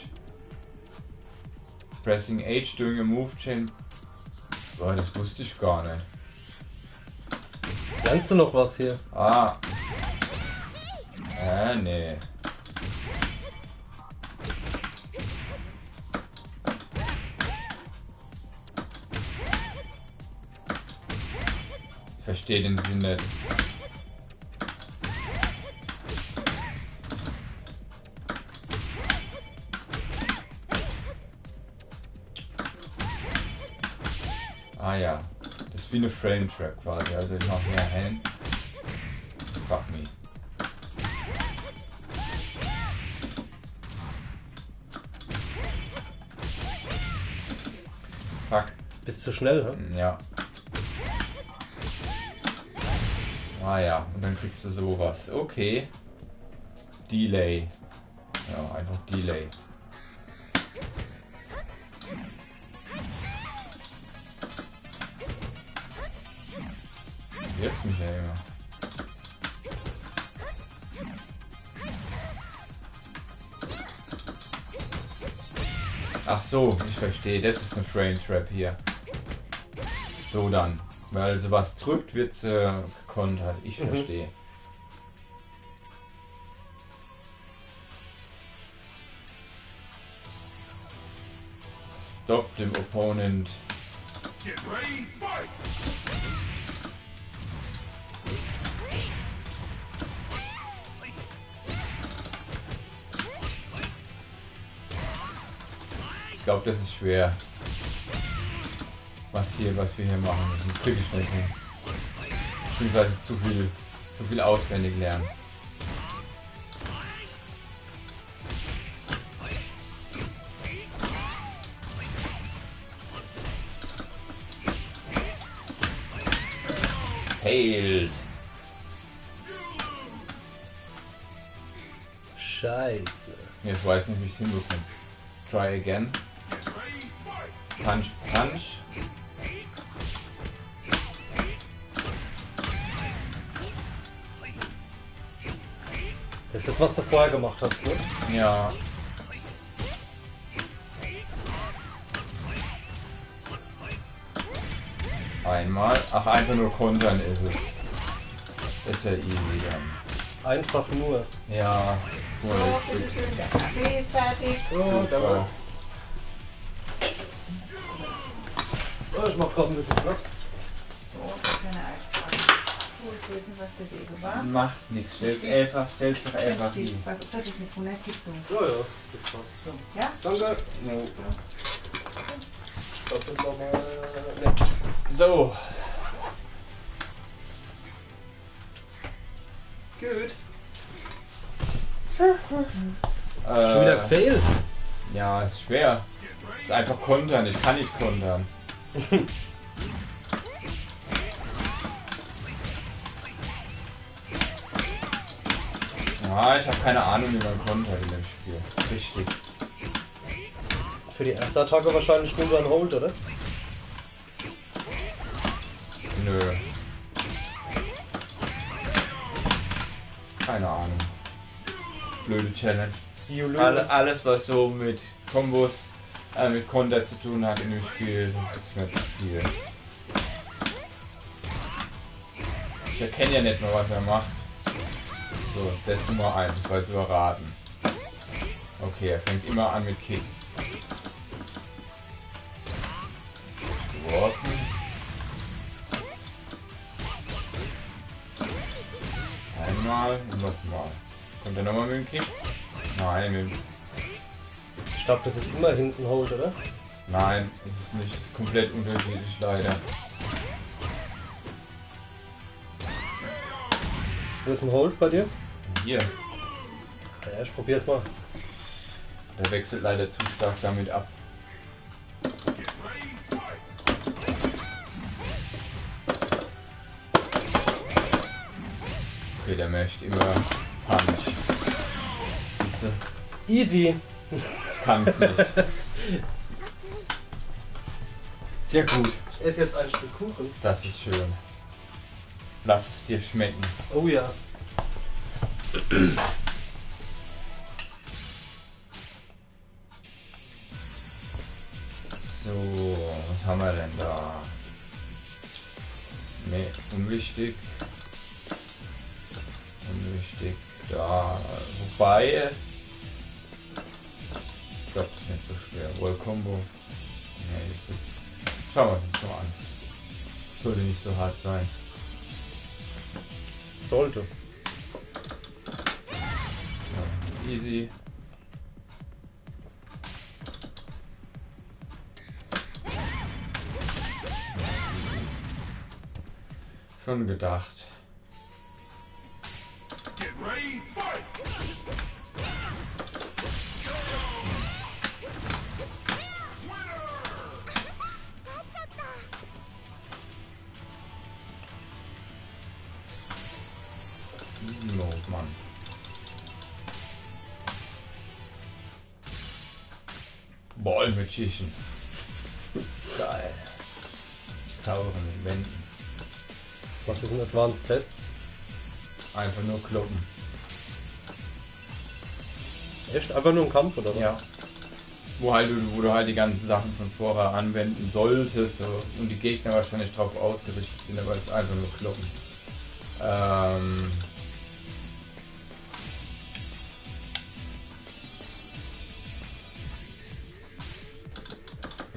Pressing H during a move chain. Boah, das wusste ich gar nicht. Lernst du noch was hier? Ah. Nee. Ich verstehe den Sinn nicht. Ah ja, das ist wie eine Frame Trap quasi, also ich mache mehr Hand. Fuck me. Fuck. Bist zu schnell, ne? Ja. Ah ja, und dann kriegst du sowas. Okay. Delay. Ja, einfach Delay. Wirft mich ja immer. Ach so, ich verstehe. Das ist eine Frame Trap hier. So dann. Weil sowas drückt, wird gekontert. Ich verstehe. Stop dem Opponent. Get ready, fight! Ich glaube, das ist schwer. Was wir hier machen müssen. Das kriege ich nicht hin. Beziehungsweise ist zu viel auswendig lernen. Failed. Scheiße. Ich weiß nicht, wie ich es hinbekomme. Try again. Punch, punch. Das ist das, was du vorher gemacht hast, ne? Ja. Einmal. Ach, einfach nur kontern ist es. Das ist ja easy dann. Einfach nur. Ja. So, bitteschön, der Kaffee ist fertig. Oh, Super. Oh, ich mach gerade ein bisschen Platz. So, keine Eisfrage. Gut wissen, was das eben war. Macht nichts. Stell's doch einfach hin. Ich weiß, ob das ist eine Brunettkipplung. Ja, ja, das passt. Ja? Danke. No. Ich glaube, das machen wir. Ne. So. Gut. Schon wieder gefailt. Ja, ist schwer. Ist einfach kontern. Ich kann nicht kontern. Ja, ich habe keine Ahnung, wie man kontert in dem Spiel. Richtig. Für die erste Attacke wahrscheinlich nur ein Hold, oder? Nö. Keine Ahnung. Blöde Challenge. Alles was so mit Kombos, mit Konter zu tun hat in dem Spiel, das ist mir zu viel. Ich erkenne ja nicht mehr, was er macht. So, das ist Nummer 1, weil es überraten. Okay, er fängt immer an mit Kick. Geworfen. Einmal und nochmal. Kommt er nochmal mit dem Kick? Nein, mit dem... Ich glaube, das ist immer hinten Hold, oder? Nein, ist es nicht. Es ist komplett unterschiedlich leider. Wo ist ein Hold bei dir? Hier. Ja, ich probier's mal. Der wechselt leider zu stark damit ab. Okay, der möchte immer Punch. Siehste? Easy. Kann's nicht. Sehr gut. Ich esse jetzt ein Stück Kuchen. Das ist schön. Lass es dir schmecken. Oh ja. So, was haben wir denn da? Ne, unwichtig. Unwichtig. Ja, wobei... Ich glaube, das ist nicht so schwer. Wall Combo. Nee, das wird... Schauen wir es uns schon mal an. Sollte nicht so hart sein. Sollte. Ja, easy. Schon gedacht. Get ready, fight! Easy Mode, Mann. Ball Magician. Geil. Zaubern in Wänden. Was ist ein Advanced Test? Einfach nur kloppen. Echt? Einfach nur ein Kampf oder was? Ja. Wo du halt die ganzen Sachen von vorher anwenden solltest und die Gegner wahrscheinlich darauf ausgerichtet sind, aber es ist einfach nur kloppen.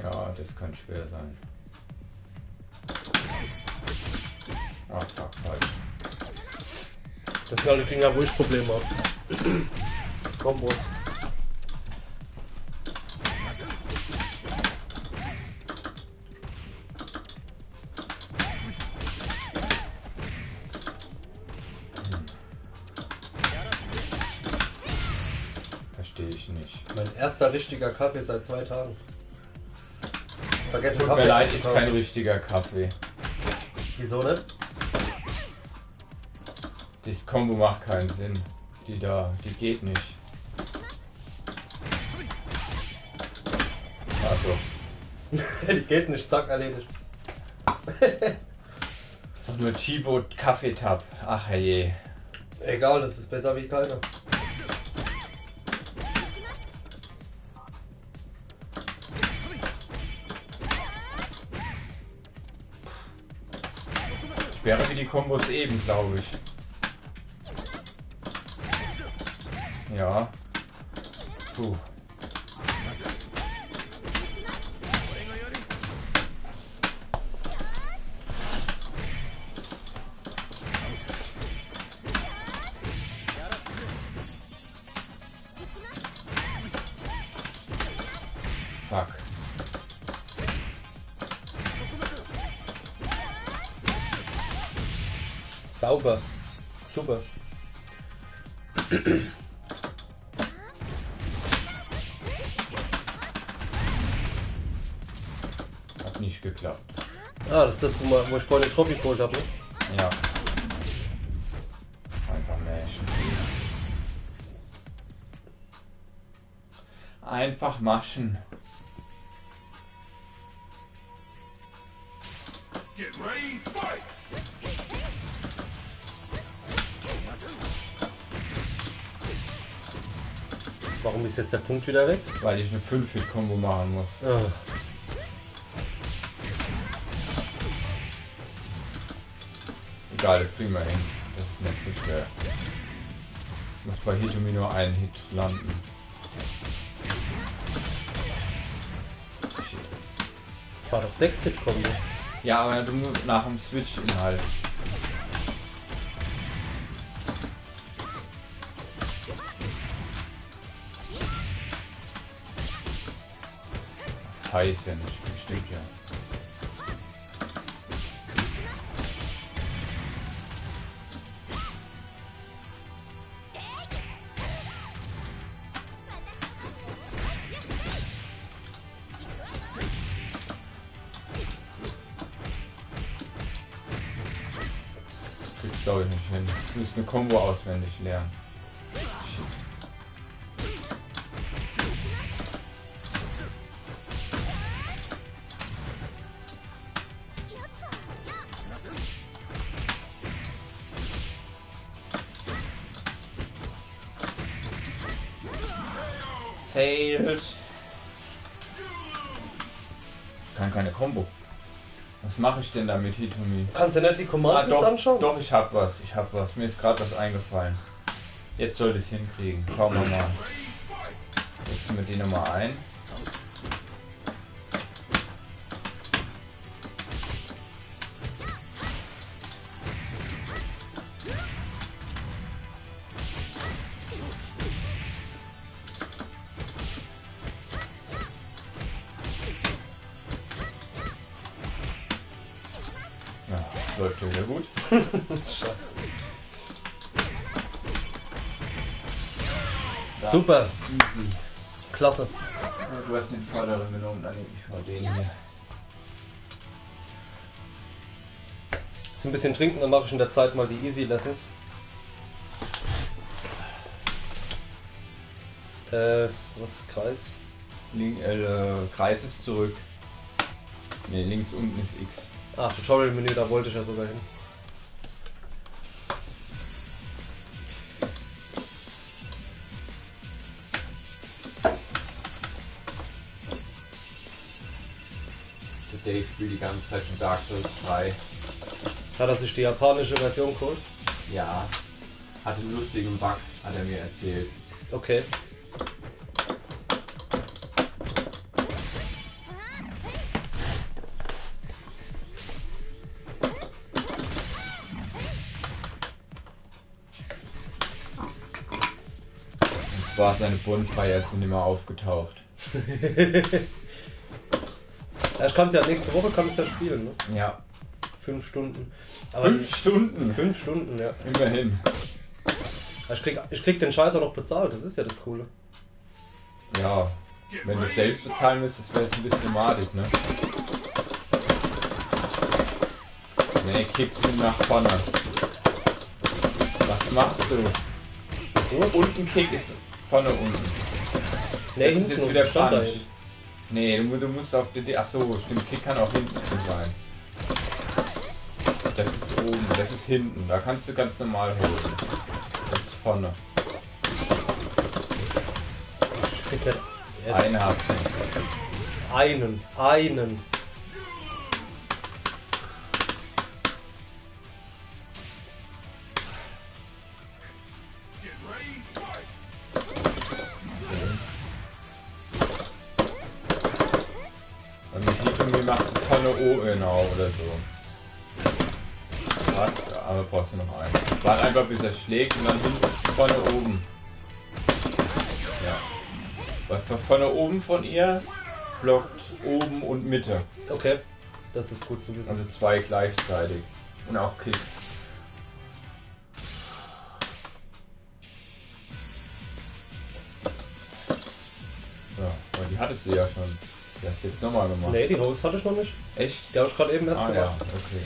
Ja, das kann schwer sein. Ah, fuck, falsch. Das sind alle Dinger, wo ich Probleme habe. Kombos. Verstehe ich nicht. Mein erster richtiger Kaffee seit 2 Tagen. Vergessen Tut mir leid, ist kein richtiger Kaffee. Wieso nicht? Das Combo macht keinen Sinn. Die geht nicht. Also, Die geht nicht, zack, erledigt. ist doch nur Chibo Kaffeetab. Ach herrje. Egal, das ist besser wie keiner. Wäre wie die Kombos eben, glaube ich. Ja. Puh. Fuck. Sauber. Super. Hat nicht geklappt. Ah, das ist das, wo ich vorhin den Trophy geholt habe. Ne? Ja. Einfach mashen. Einfach maschen. Get ready, fight! Warum ist jetzt der Punkt wieder weg? Weil ich eine 5-Hit-Kombo machen muss. Ah. Egal, das kriegen wir hin. Das ist nicht so schwer. Ich muss bei Hitomi nur einen Hit landen. Shit. Das war doch 6-Hit-Kombo. Ja, aber du musst nach dem Switch-Inhalt. Scheiße, nicht stimmt ja. Kriegst glaube ich nicht hin. Du musst eine Combo auswendig lernen. Failed. Kann keine Combo. Was mache ich denn da mit Hitomi? Kannst du nicht die Command-List doch, anschauen? doch, ich hab was. Mir ist gerade was eingefallen. Jetzt sollte ich es hinkriegen. Schauen wir mal. Wechseln wir die nochmal ein. Ja, läuft ja wieder gut. Scheiße. Super, Easy. klasse. Ja, du hast den vorderen genommen, dann nehme ich mal den hier. Jetzt ein bisschen trinken, dann mache ich in der Zeit mal die Easy Lessons. Was ist Kreis? Kreis ist zurück. Ne, links unten ist X. Ach, Tutorial-Menü, da wollte ich ja sogar hin. Der Dave spielt die ganze Zeit schon Dark Souls 3. Hat er sich die japanische Version geholt? Ja, hatte einen lustigen Bug, hat er mir erzählt. Okay. Und zwar seine Bonfires sind immer aufgetaucht. Ja, ich kann es ja nächste Woche kann ich ja spielen, ne? Ja. 5 Stunden. Aber 5 Stunden? 5 Stunden, ja. Immerhin. Ich krieg den Scheiß auch noch bezahlt, das ist ja das Coole. Ja, wenn du es selbst bezahlen müsstest, wäre es ein bisschen madig, ne? Ne, Kicks sind nach vorne. Was machst du? So? Unten Kick ist vorne unten. Nee, Das ist hinten jetzt wieder stand da Punch. hinten. Nee, du musst auf die. Achso, stimmt, Kick kann auch hinten sein. Das ist oben, das ist hinten. Da kannst du ganz normal holen. Das ist vorne. Ich krieg ja Einen hast du. einen. Get ready, fight! Und mit Hitumi machst du vorne O genau oder so. Passt, aber brauchst du noch einen. Warte einfach bis er schlägt und dann hinten vorne oben. Ja. Was vorne oben von ihr blockt oben und Mitte. Okay, das ist gut zu wissen. Also 2 gleichzeitig. Und auch Kicks. Ja, aber die hattest du ja schon. Die hast du jetzt nochmal gemacht. Nee, die Holz hatte ich noch nicht. Echt? Die habe ich gerade eben erst Ah gemacht. ja, okay.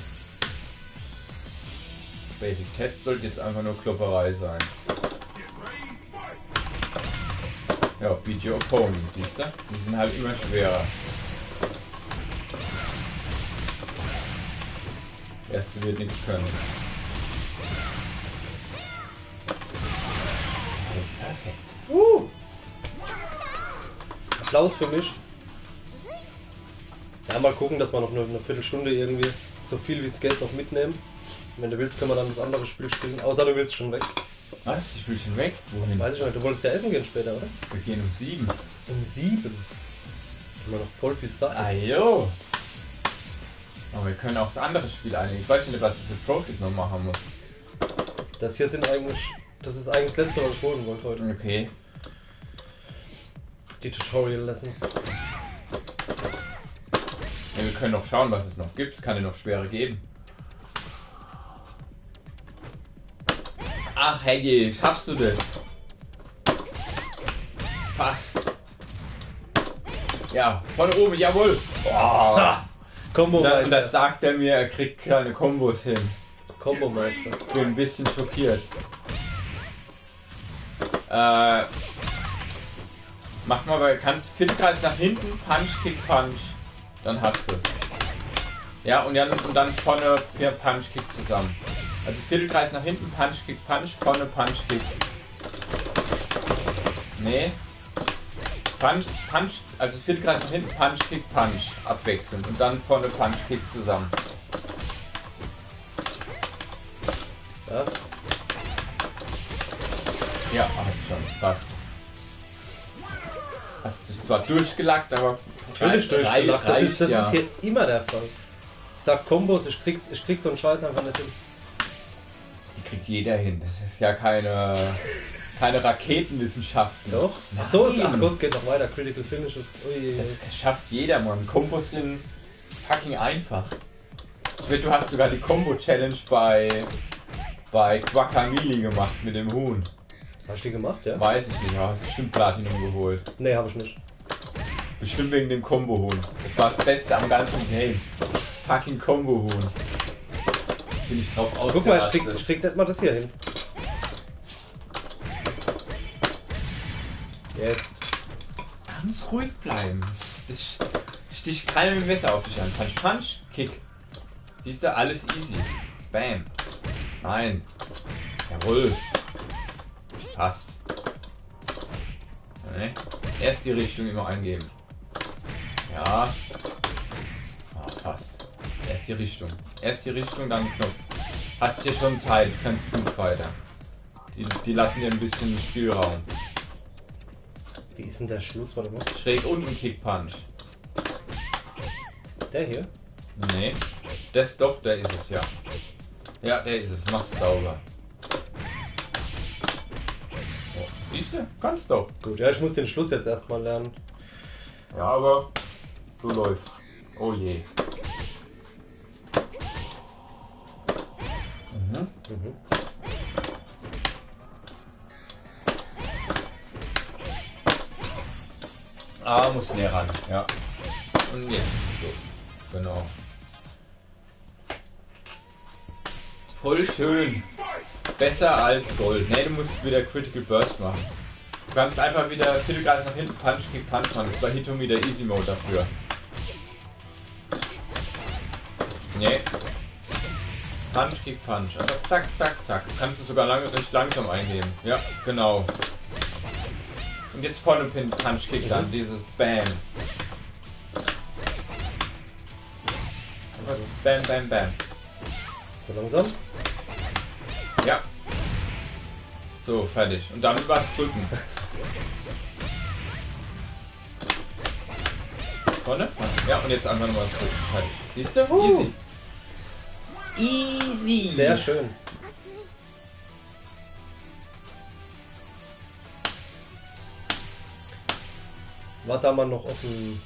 Basic Test sollte jetzt einfach nur Klopperei sein. Get ready, fight! Ja, Beat Your Opponent, siehst du? Die sind halt immer schwerer. Erste wird nichts können. Oh, perfekt. Applaus für mich. Ja, mal gucken, dass wir noch eine Viertelstunde irgendwie so viel wie es geht noch mitnehmen. Und wenn du willst, können wir dann das andere Spiel spielen. Außer du willst schon weg. Was? Ich will schon weg? Wohin? Weiß ich nicht, du wolltest ja essen gehen später, oder? Wir gehen um 7. Um 7. Haben wir noch voll viel Zeit. Ah jo. Aber wir können auch das andere Spiel einnehmen. Ich weiß nicht, was ich für Trophies noch machen muss. Das hier sind eigentlich. Das ist eigentlich das letzte, was ich holen wollte heute. Okay. Die Tutorial Lessons. Ja, wir können noch schauen, was es noch gibt. Es kann ja noch schwere geben. Ach hey, schaffst du das? Passt. Ja, von oben, jawohl. Oh. Combo Und das Meister. sagt er mir, er kriegt kleine Kombos hin. Combo Meister. Ich bin ein bisschen schockiert. Mach mal, weil kannst Viertelkreis nach hinten, Punch, Kick, Punch. Dann hast du es. Ja, und dann vorne Punch, Kick zusammen. Also Viertelkreis nach hinten, Punch, Kick, Punch, vorne Punch, Kick. Nee. Punch, also Viertelkreis nach hinten, Punch, Kick, Punch. Abwechselnd. Und dann vorne Punch, Kick zusammen. Ja. Ja, hast schon. Fast. Hast dich zwar durchgelackt, aber Natürlich durchgelacht. Das ja. ist hier immer der Fall. Ich sag Kombos, ich krieg so einen Scheiß einfach nicht hin. Die kriegt jeder hin. Das ist ja keine Raketenwissenschaft. Doch? Nein. Ach so, ach Gott, es geht noch weiter. Critical Finishes. Ui. Das schafft jeder, Mann. Kombos sind fucking einfach. Ich wette, du hast sogar die Combo-Challenge bei Guacamole gemacht mit dem Huhn. Hast du die gemacht, ja? Weiß ich nicht, aber hast bestimmt Platinum geholt. Nee, hab ich nicht. Bestimmt wegen dem Combo-Huhn. Das war das Beste am ganzen Game. Das fucking Combo-Huhn. Bin ich drauf ausgerastet. Guck mal, ich krieg nicht mal das hier hin. Jetzt. Ganz ruhig bleiben. Das sticht keiner mit dem Messer auf dich an. Punch, Punch, Kick. Siehst du, alles easy. Bam. Nein. Jawohl. Passt. Nee. Erst die Richtung immer eingeben. Ja. Ah, passt. Erst die Richtung. Erst die Richtung, dann Knopf. Hast hier schon Zeit, jetzt kannst du gut weiter. Die lassen dir ein bisschen Spielraum. Wie ist denn der Schluss? Warte mal. Schräg unten Kick Punch. Der hier? Nee. Das doch, der ist es, ja. Ja, der ist es. Mach's sauber. Oh, siehst du? Kannst doch. Gut, ja, ich muss den Schluss jetzt erstmal lernen. Ja, aber so läuft. Oh je. Mhm. Mhm. Ah, muss näher ran. Ja. Und jetzt. So. Genau. Voll schön. Besser als Gold. Ne, du musst wieder Critical Burst machen. Du kannst einfach wieder Viertelgas nach hinten Punch, Kick, Punch machen. Das war Hitomi der Easy Mode dafür. Ne. Punch, Kick, Punch. Einfach zack, zack, zack. Du kannst es sogar recht langsam eingeben. Ja, genau. Und jetzt volle Pin, Punch, Kick dann. Dieses Bam. Einfach Bam, Bam, Bam. So langsam. Ja. So, fertig. Und dann übers Drücken. Vorne? Ja, und jetzt einfach nochmal das Drücken. Fertig. Siehst du? Easy. Easy. Sehr schön. War da mal noch offen.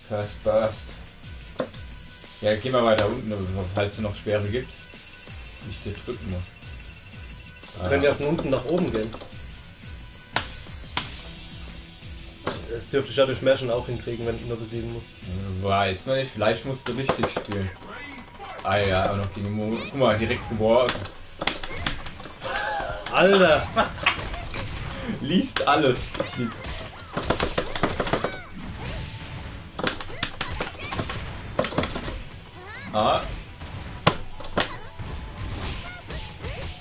First Burst. Ja, geh mal weiter unten, falls du noch Schwere gibt. Die ich dir drücken muss. Wir können ja von unten nach oben gehen. Das dürfte ich ja durch Märchen auch hinkriegen, wenn du nur besiegen musst. Weiß man nicht, vielleicht musst du richtig spielen. Ah ja, auch noch gegen Mo. Guck mal, direkt geworfen. Alter! Liest alles. Ah.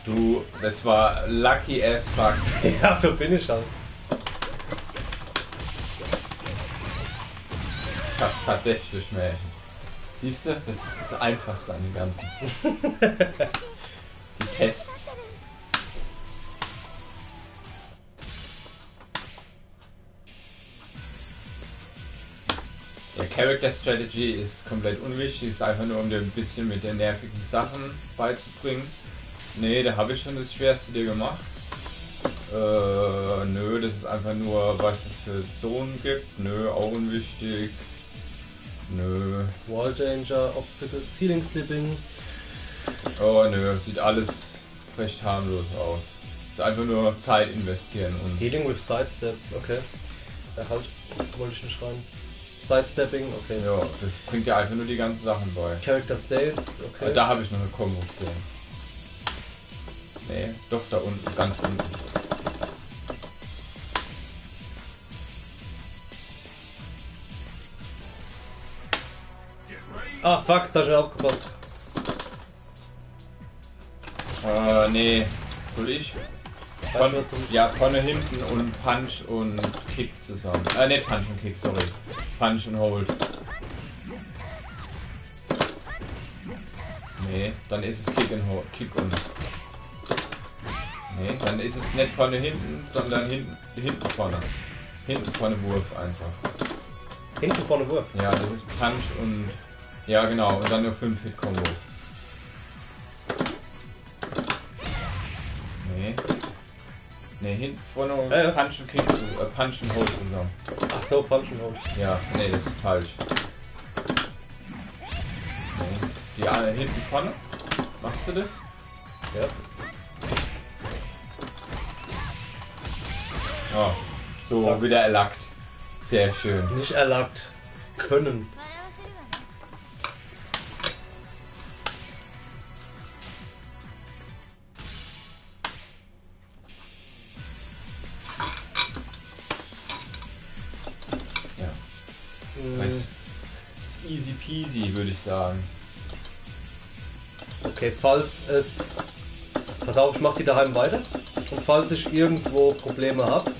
Du, das war lucky as fuck. Ja, so bin ich halt. Ich hab's tatsächlich Märchen. Siehst du, das ist das Einfachste an den ganzen. Die Tests. Der Character Strategy ist komplett unwichtig, ist einfach nur um dir ein bisschen mit den nervigen Sachen beizubringen. Nee, da habe ich schon das Schwerste dir gemacht. Nö, das ist einfach nur, was es für Zonen gibt. Nö, auch unwichtig. Nö. Wall Danger, Obstacle, Ceiling Slipping. Oh nö, sieht alles recht harmlos aus. Ist einfach nur Zeit investieren und. Dealing with Sidesteps, okay. Da halt, wollte ich nicht rein. Sidestepping, okay. Ja, das bringt dir einfach nur die ganzen Sachen bei. Character States, okay. Da habe ich noch eine Kombo gesehen. Nee, doch da unten, ganz unten. Ah, fuck, jetzt hast du aufgepasst. Nee. Soll ich? Ja, vorne, hinten und Punch und Kick zusammen. Nicht Punch und Kick, sorry. Punch und Hold. Nee, dann ist es Kick und Hold. Kick und. Nee, dann ist es nicht vorne hinten, sondern hinten vorne. Hinten vorne Wurf einfach. Hinten vorne Wurf. Ja, das ist Punch und... Ja genau, und dann nur 5 Hit-Kombo. Nee. Nee, hinten vorne Ja. Punch und Kick, Punch und Hold zusammen. Ach so, Punch and Hold. Ja, nee, das ist falsch. Nee. Die alle hinten vorne? Machst du das? Ja. Oh, so wieder erlackt. Sehr schön. Nicht erlackt. Können. Ja. Das ist easy peasy, würde ich sagen. Okay, falls es... Pass auf, ich mach die daheim weiter. Und falls ich irgendwo Probleme habe,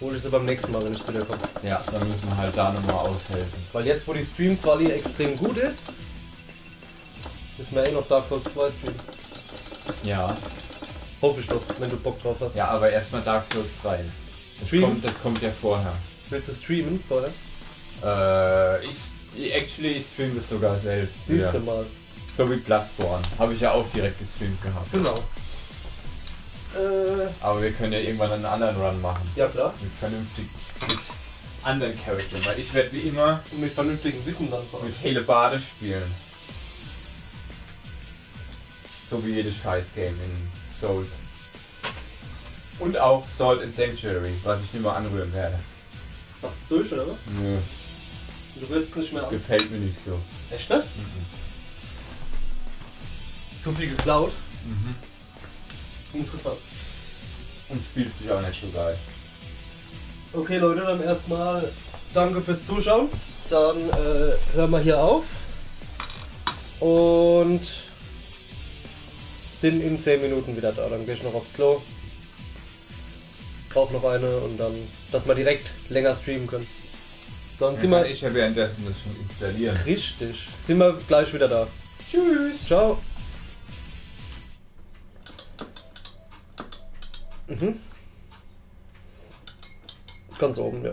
hole ich sie beim nächsten Mal, wenn ich zu dir komme. Ja, dann müssen wir halt da nochmal aushelfen. Weil jetzt, wo die Stream-Quali extrem gut ist, müssen wir eh noch Dark Souls 2 streamen. Ja. Hoffe ich doch, wenn du Bock drauf hast. Ja, aber erstmal Dark Souls 3. Streamen? Das kommt ja vorher. Willst du streamen vorher? Ich streame das sogar selbst. Siehst Ja. du mal. So wie Bloodborne. Habe ich ja auch direkt gestreamt gehabt. Genau. Aber wir können ja irgendwann einen anderen Run machen. Ja klar. Mit anderen Charakteren. Weil ich werde wie immer Und mit vernünftigem Wissen dann vor allem. mit Hellebarde spielen. So wie jedes Scheiß-Game in Souls. Und auch Salt and Sanctuary, was ich nicht mehr anrühren werde. Hast du es durch oder was? Nö, Du willst es nicht mehr an. gefällt mir nicht so. Echt nicht? Zu viel geklaut? Interessant. Und spielt sich auch nicht so geil. Okay Leute, dann erstmal danke fürs Zuschauen. Dann hören wir hier auf. Und sind in 10 Minuten wieder da. Dann gehe ich noch aufs Klo. Brauche noch eine und dann, dass wir direkt länger streamen können. Dann sind wir... Ich ja währenddessen das schon installieren. Richtig. Sind wir gleich wieder da. Tschüss! Ciao. Mhm. Ganz oben, ja.